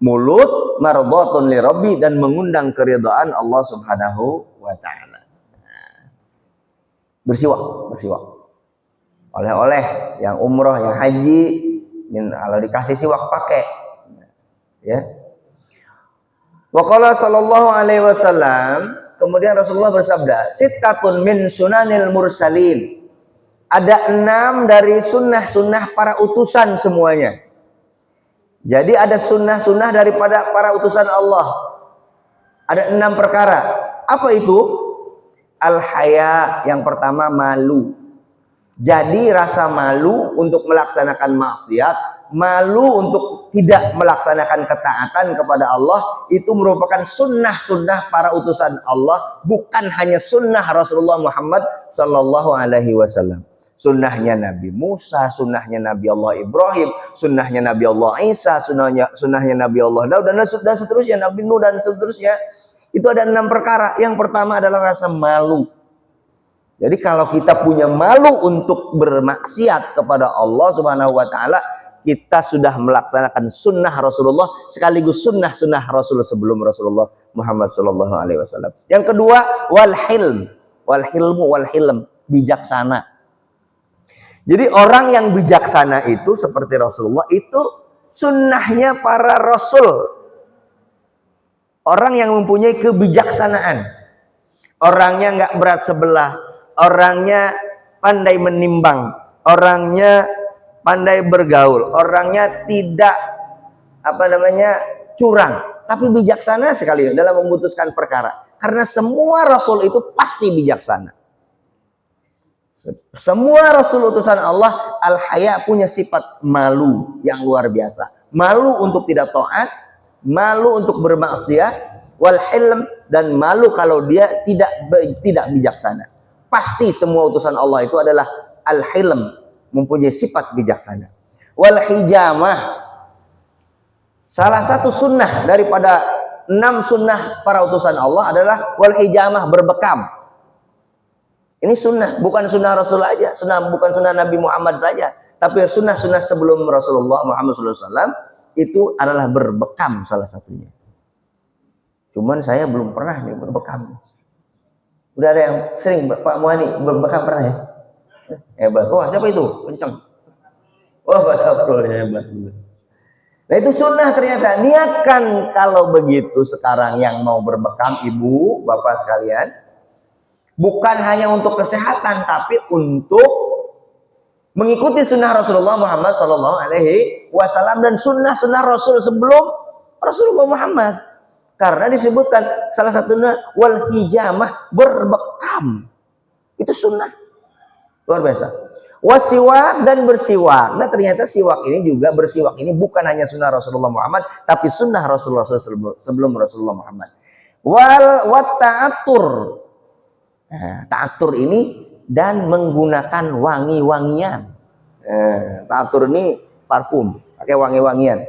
mulut, mardatun li rabbi, dan mengundang keridhaan Allah Subhanahu wa taala. Bersiwak. Oleh-oleh yang umroh, yang haji, kalau dikasih siwak pakai. Ya. Wa qala sallallahu alaihi wasallam, kemudian Rasulullah bersabda, sittatun min sunanil mursalin. Ada 6 dari sunnah-sunnah para utusan semuanya. Jadi ada sunnah-sunnah daripada para utusan Allah. Ada 6 perkara. Apa itu? Al-haya, yang pertama malu. Jadi rasa malu untuk melaksanakan maksiat, malu untuk tidak melaksanakan ketaatan kepada Allah, itu merupakan sunnah-sunnah para utusan Allah, bukan hanya sunnah Rasulullah Muhammad Sallallahu Alaihi Wasallam. Sunnahnya Nabi Musa, sunnahnya Nabi Allah Ibrahim, sunnahnya Nabi Allah Isa, sunnahnya Nabi Allah Daud, dan seterusnya, Nabi Nuh dan seterusnya. Itu ada 6 perkara. Yang pertama adalah rasa malu. Jadi kalau kita punya malu untuk bermaksiat kepada Allah Subhanahu wa taala, kita sudah melaksanakan sunnah Rasulullah sekaligus sunnah Rasul sebelum Rasulullah Muhammad sallallahu alaihi wasallam. Yang kedua, wal hilm, bijaksana. Jadi orang yang bijaksana itu seperti Rasulullah, itu sunnahnya para rasul. Orang yang mempunyai kebijaksanaan, orangnya nggak berat sebelah, orangnya pandai menimbang, orangnya pandai bergaul, orangnya tidak curang, tapi bijaksana sekali dalam memutuskan perkara. Karena semua rasul itu pasti bijaksana. Semua rasul utusan Allah, al-haya, punya sifat malu yang luar biasa. Malu untuk tidak taat, malu untuk bermaksiat, wal hilm, dan malu kalau dia tidak bijaksana. Pasti semua utusan Allah itu adalah al-hilm, mempunyai sifat bijaksana. Wal hijamah, salah satu sunnah daripada 6 sunnah para utusan Allah adalah wal hijamah, berbekam. Ini sunnah, bukan sunnah Rasul aja, bukan sunnah Nabi Muhammad saja, tapi sunnah-sunnah sebelum Rasulullah Muhammad SAW itu adalah berbekam salah satunya. Cuman saya belum pernah nih berbekam. Udah ada yang sering, Pak Muhani berbekam pernah ya? Hebat. Wah, siapa itu? Kenceng. Wah, Pak Sabrul, hebat. Nah, itu sunnah ternyata. Niatkan kalau begitu sekarang yang mau berbekam, ibu, bapak sekalian, bukan hanya untuk kesehatan, tapi untuk mengikuti sunnah Rasulullah Muhammad Sallallahu Alaihi Wasallam dan sunnah-sunnah Rasul sebelum Rasulullah Muhammad. Karena disebutkan salah satunya wal hijamah, berbekam. Itu sunnah luar biasa. Wasiwak, dan bersiwak. Nah, ternyata siwak ini juga, bersiwak ini bukan hanya sunnah Rasulullah Muhammad, tapi sunnah Rasulullah sebelum Rasulullah Muhammad. Wat ta'atur. Nah, ta'atur ini dan menggunakan wangi-wangian. Ta'atur ini parfum, pakai wangi-wangian.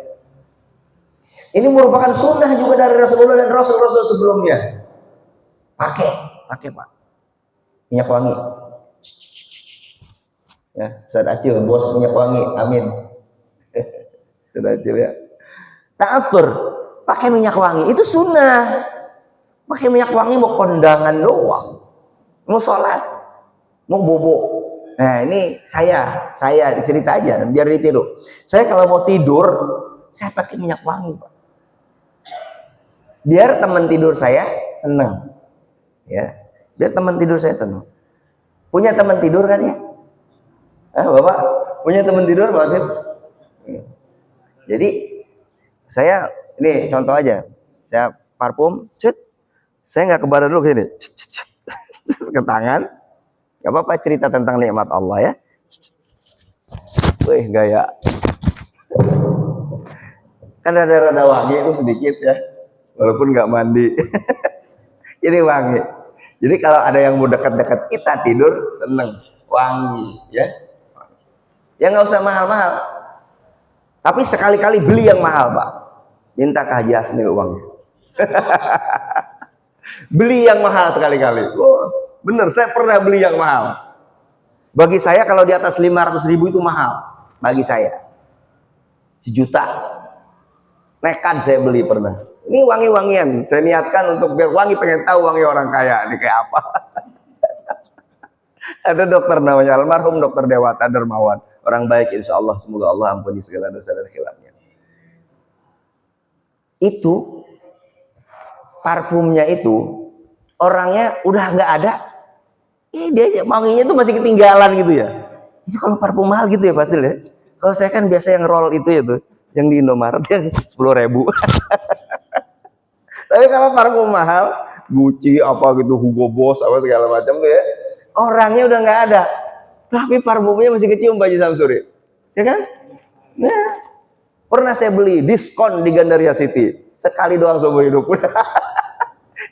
Ini merupakan sunnah juga dari Rasulullah dan Rasul-Rasul sebelumnya. Pakai Pak, minyak wangi. Ya, Ustaz Acil, bos minyak wangi, amin. Ustaz Acil ya. Ta'atur, pakai minyak wangi, itu sunnah. Pakai minyak wangi mau kondangan doang, mau sholat, mau bobo. Nah, ini saya cerita aja biar ditiru. Saya kalau mau tidur, saya pakai minyak wangi, Pak. Biar teman tidur saya senang. Ya, biar teman tidur saya tenang. Punya teman tidur kan ya? Bapak punya teman tidur, Pak? Jadi saya ini contoh aja, saya parfum, saya nggak ke badan dulu gini, ke tangan, nggak apa-apa cerita tentang nikmat Allah ya. Wih gaya, kan ada rada wangi itu sedikit ya, walaupun nggak mandi, jadi wangi. Jadi kalau ada yang mau dekat-dekat kita tidur seneng, wangi ya. Ya nggak usah mahal-mahal, tapi sekali-kali beli yang mahal Pak, minta ke Haji Asnil uangnya. Beli yang mahal sekali-kali. Oh, bener, saya pernah beli yang mahal. Bagi saya kalau di atas 500.000 itu mahal. Bagi saya 1 juta. Nekat saya beli pernah. Ini wangi-wangian. Saya niatkan untuk biar wangi, pengen tahu wangi orang kaya ini kayak apa. Ada dokter namanya almarhum Dokter Dewata Dermawan. Orang baik insya Allah. Semoga Allah ampuni segala dosa dan khilafnya. Itu parfumnya itu orangnya udah nggak ada, dia wanginya tuh masih ketinggalan gitu ya. Itu kalau parfum mahal gitu ya pasti ya. Kalau saya kan biasa yang roll itu ya tuh, yang di Indomaret yang 10.000. Tapi kalau parfum mahal, Gucci apa gitu, Hugo Boss apa segala macam tuh ya, orangnya udah nggak ada, tapi parfumnya masih kecium Pak Haji Samsuri, ya kan? Nah, pernah saya beli diskon di Gandaria City sekali doang seumur hidup.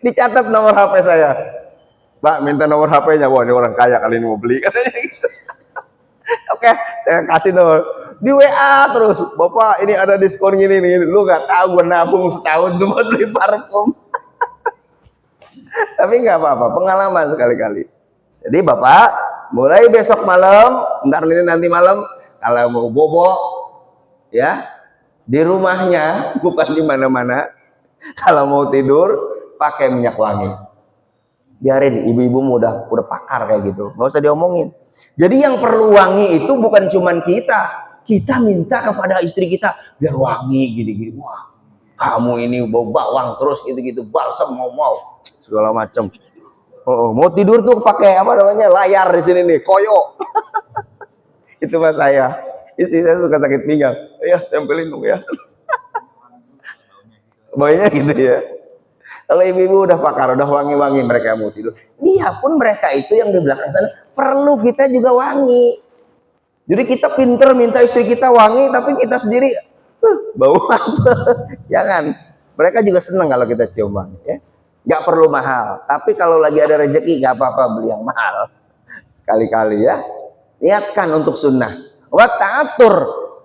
Dicatat nomor HP saya, Pak minta nomor HP-nya. Wah ini orang kaya kali ini mau beli katanya gitu. Oke, saya kasih nomor di WA terus, Bapak ini ada diskon gini nih, lu nggak tahu gue nabung setahun cuma beli parfum. Tapi nggak apa-apa, pengalaman sekali-kali. Jadi Bapak mulai besok malam, nanti malam kalau mau bobo ya di rumahnya, bukan di mana-mana. Kalau mau tidur pakai minyak wangi. Biarin ibu-ibu udah pakar kayak gitu, nggak usah diomongin. Jadi yang perlu wangi itu bukan cuman kita minta kepada istri kita biar wangi gini-gini. Wah, kamu ini bau bawang terus gitu-gitu, balsam mau segala macam. Oh, mau tidur tuh pakai apa namanya layar di sini nih, koyo. Itu mas saya, istri saya suka sakit pinggang. Ya tempelin dong ya. Baunya gitu ya. Kalau ibu-ibu udah pakar, udah wangi-wangi mereka mau tidur. Dia pun mereka itu yang di belakang sana perlu kita juga wangi. Jadi kita pinter minta istri kita wangi, tapi kita sendiri bau apa? Jangan. Mereka juga senang kalau kita cium wangi. Ya. Gak perlu mahal. Tapi kalau lagi ada rezeki gak apa-apa beli yang mahal. Sekali-kali ya. Niatkan untuk sunnah. Wa ta'atur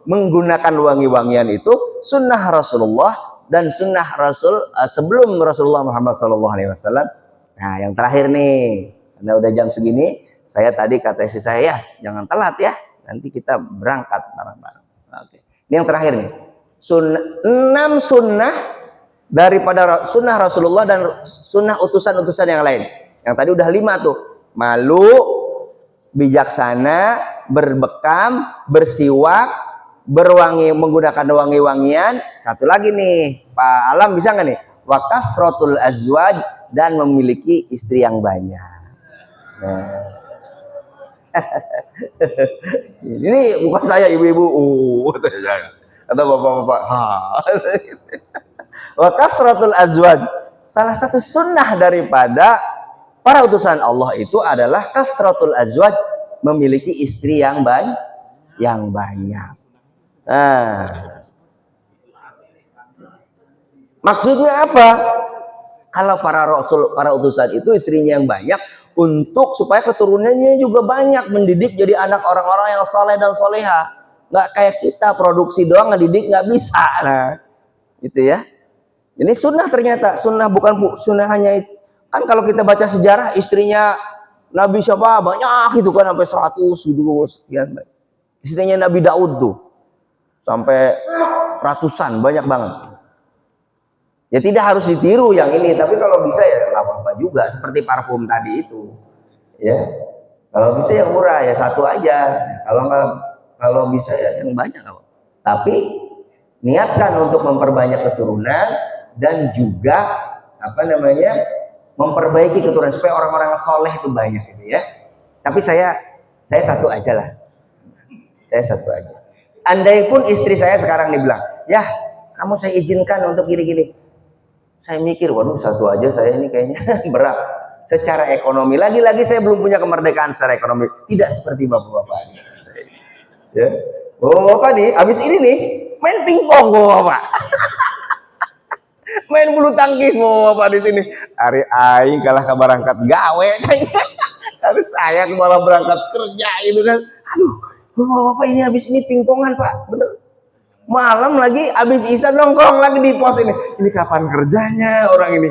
menggunakan wangi-wangian itu sunnah Rasulullah. Dan sunnah Rasul sebelum Rasulullah Muhammad SAW. Nah yang terakhir nih, karena udah jam segini, saya tadi kata istri saya ya, jangan telat ya, nanti kita berangkat bareng-bareng. Oke. Ini yang terakhir nih, 6 sunnah daripada sunnah Rasulullah dan sunnah utusan-utusan yang lain. Yang tadi udah 5 tuh, malu, bijaksana, berbekam, bersiwak, berwangi, menggunakan wangi-wangian. Satu lagi nih Pak Alam bisa nggak nih, wa kasratul azwaj, dan memiliki istri yang banyak. Nah. Ini bukan saya ibu-ibu atau bapak-bapak. Wa kasratul azwaj, salah satu sunnah daripada para utusan Allah itu adalah kasratul azwaj, memiliki istri yang banyak. Nah, maksudnya apa? Kalau para rasul, para utusan itu istrinya yang banyak untuk supaya keturunannya juga banyak, mendidik jadi anak orang-orang yang soleh dan soleha. Nggak kayak kita produksi doang ngedidik nggak bisa. Nah, gitu ya. Ini sunnah ternyata, sunnah bukan sunnah hanya itu. Kan kalau kita baca sejarah istrinya Nabi siapa banyak itu kan sampai 100 gitu sekian. Istrinya Nabi Daud tuh sampai ratusan, banyak banget. Ya tidak harus ditiru yang ini, tapi kalau bisa ya nggak apa-apa juga, seperti parfum tadi itu. Ya, kalau bisa yang murah ya 1 aja. Kalau bisa ya yang banyak. Tapi niatkan untuk memperbanyak keturunan dan juga apa namanya memperbaiki keturunan supaya orang-orang soleh itu banyak gitu ya. Tapi saya 1 aja lah. Saya 1 aja. Andai pun istri saya sekarang dibilang, ya kamu saya izinkan untuk gini-gini. Saya mikir, waduh satu aja saya ini kayaknya berat secara ekonomi. Lagi-lagi saya belum punya kemerdekaan secara ekonomi. Tidak seperti bapak-bapak ini. Ya, bapak nih, habis ini nih main pingpong bapak. Main bulu tangkis bapak di sini. Hari aing kalah ke berangkat gawe. Harus saya malah berangkat kerja itu kan. Aduh, bapak ini habis ini pingpongan pak, bener. Malam lagi habis isya nongkrong lagi di pos ini. Ini kapan kerjanya orang ini?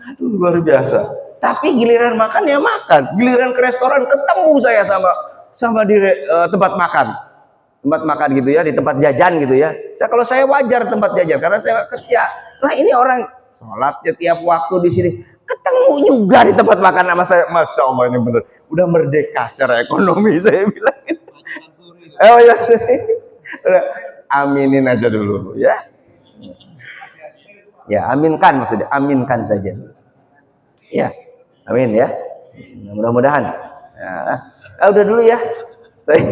Aduh luar biasa. Tapi giliran makan ya makan. Giliran ke restoran ketemu saya sama di tempat makan gitu ya, di tempat jajan gitu ya. Kalau saya wajar tempat jajan karena saya kerja. Nah ini orang sholatnya tiap waktu di sini. Ketemu juga di tempat makan sama saya. Masya Allah ini bener. Udah merdeka secara ekonomi saya bilang. Oh ya. Aminin aja dulu ya. Ya, aminkan maksudnya, aminkan saja. Ya. Amin ya. Mudah-mudahan. Ya. Udah dulu ya. Saya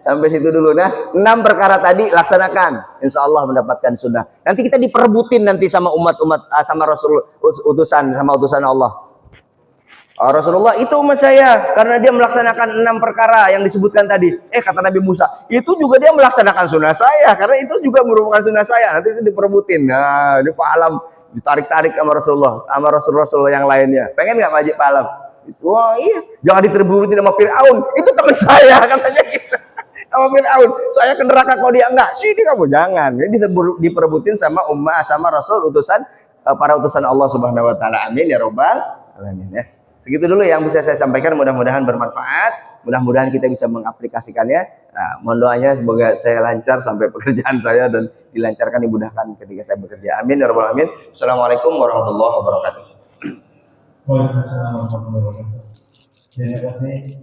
sampai situ dulu. Nah, 6 perkara tadi laksanakan. Insya Allah mendapatkan sunnah. Nanti kita diperbutin nanti sama umat-umat, sama Rasul utusan, sama utusan Allah. Rasulullah itu umat saya karena dia melaksanakan 6 perkara yang disebutkan tadi. Kata Nabi Musa, itu juga dia melaksanakan sunnah saya karena itu juga merupakan sunnah saya. Nanti itu diperbutin. Nah, di Pak Alam ditarik-tarik sama Rasulullah, sama Rasul yang lainnya. Pengen nggak Pak Alam? Itu, oh iya, jangan diterbutin sama Fir'aun. Itu teman saya katanya gitu. Sama Fir'aun, saya ke neraka kok dia enggak. Sini kamu jangan. Jadi diperbutin sama umat, sama Rasul utusan, para utusan Allah Subhanahu Wa Taala. Amin ya Robbal Alamin ya. Segitu dulu yang bisa saya sampaikan, mudah-mudahan bermanfaat, mudah-mudahan kita bisa mengaplikasikannya. Nah, mohon doanya semoga saya lancar sampai pekerjaan saya dan dilancarkan, dimudahkan ketika saya bekerja. Amin ya rabbal alamin. Assalamualaikum warahmatullahi wabarakatuh. Waalaikumsalam warahmatullahi wabarakatuh. Terima kasih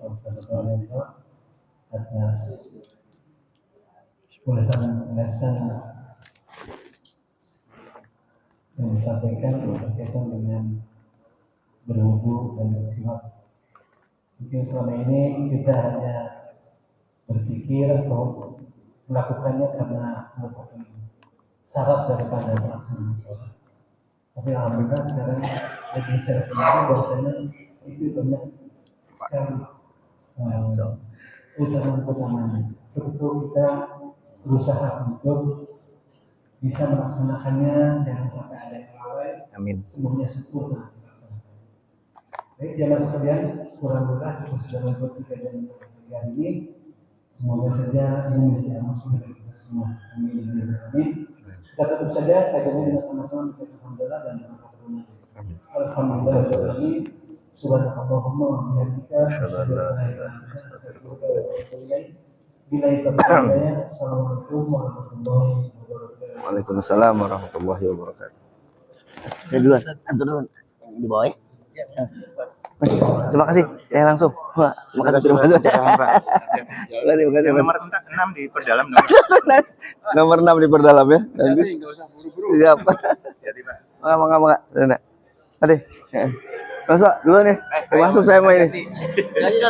atas ulasan yang disampaikan berkaitan dengan berwudu dan bersiwak. Mungkin selama ini kita hanya berpikir atau melakukannya karena merupakan syarat daripada pelaksanaan sholat. Tapi alhamdulillah sekarang lagi bicara kemarin bahwasanya itu banyak sekali utama-utamanya. Tentu kita berusaha untuk bisa melaksanakannya, jangan sampai ada yang lalai. Amin. Semuanya sempurna. Baik, jamaah sekalian, kurang lebih kita sudah mengikuti kajian hari ini. Semoga saja ini menjadi amal dari kita semua. Amin. Kita tutup saja kajiannya dengan sama-sama mengucapkan alhamdulillah dan alhamdulillah. Subhanallahumma wa bihamdika asyhadu an la ilaha illa anta astaghfiruka wa atubu ilaik. Assalamualaikum warahmatullahi wabarakatuh. Waalaikumsalam warahmatullahi wabarakatuh. Saya duluan, antar duluan di bawah ya. Terima kasih, saya langsung. Terima kasih. Terima kasih. Nomor 6 diperdalam. Nomor 6 diperdalam ya. Nanti enggak usah buru-buru. siapa? Jadi, Pak. Mangga. Ade. Masuk dulu nih. Masuk saya mau ini. Mangga.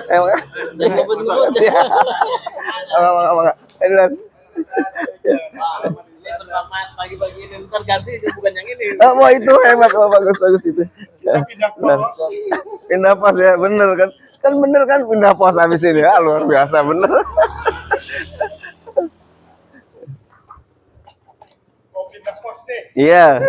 Saya ngebut-ngebut. Mangga. Duluan. Ini terlambat pagi-pagi ini, ntar ganti itu bukan yang ini. Wah itu hebat, bagus itu. Pindah pos ya, bener kan? Bener kan pindah pos habis ini ya, luar biasa bener. Mau pindah pos nih. Iya.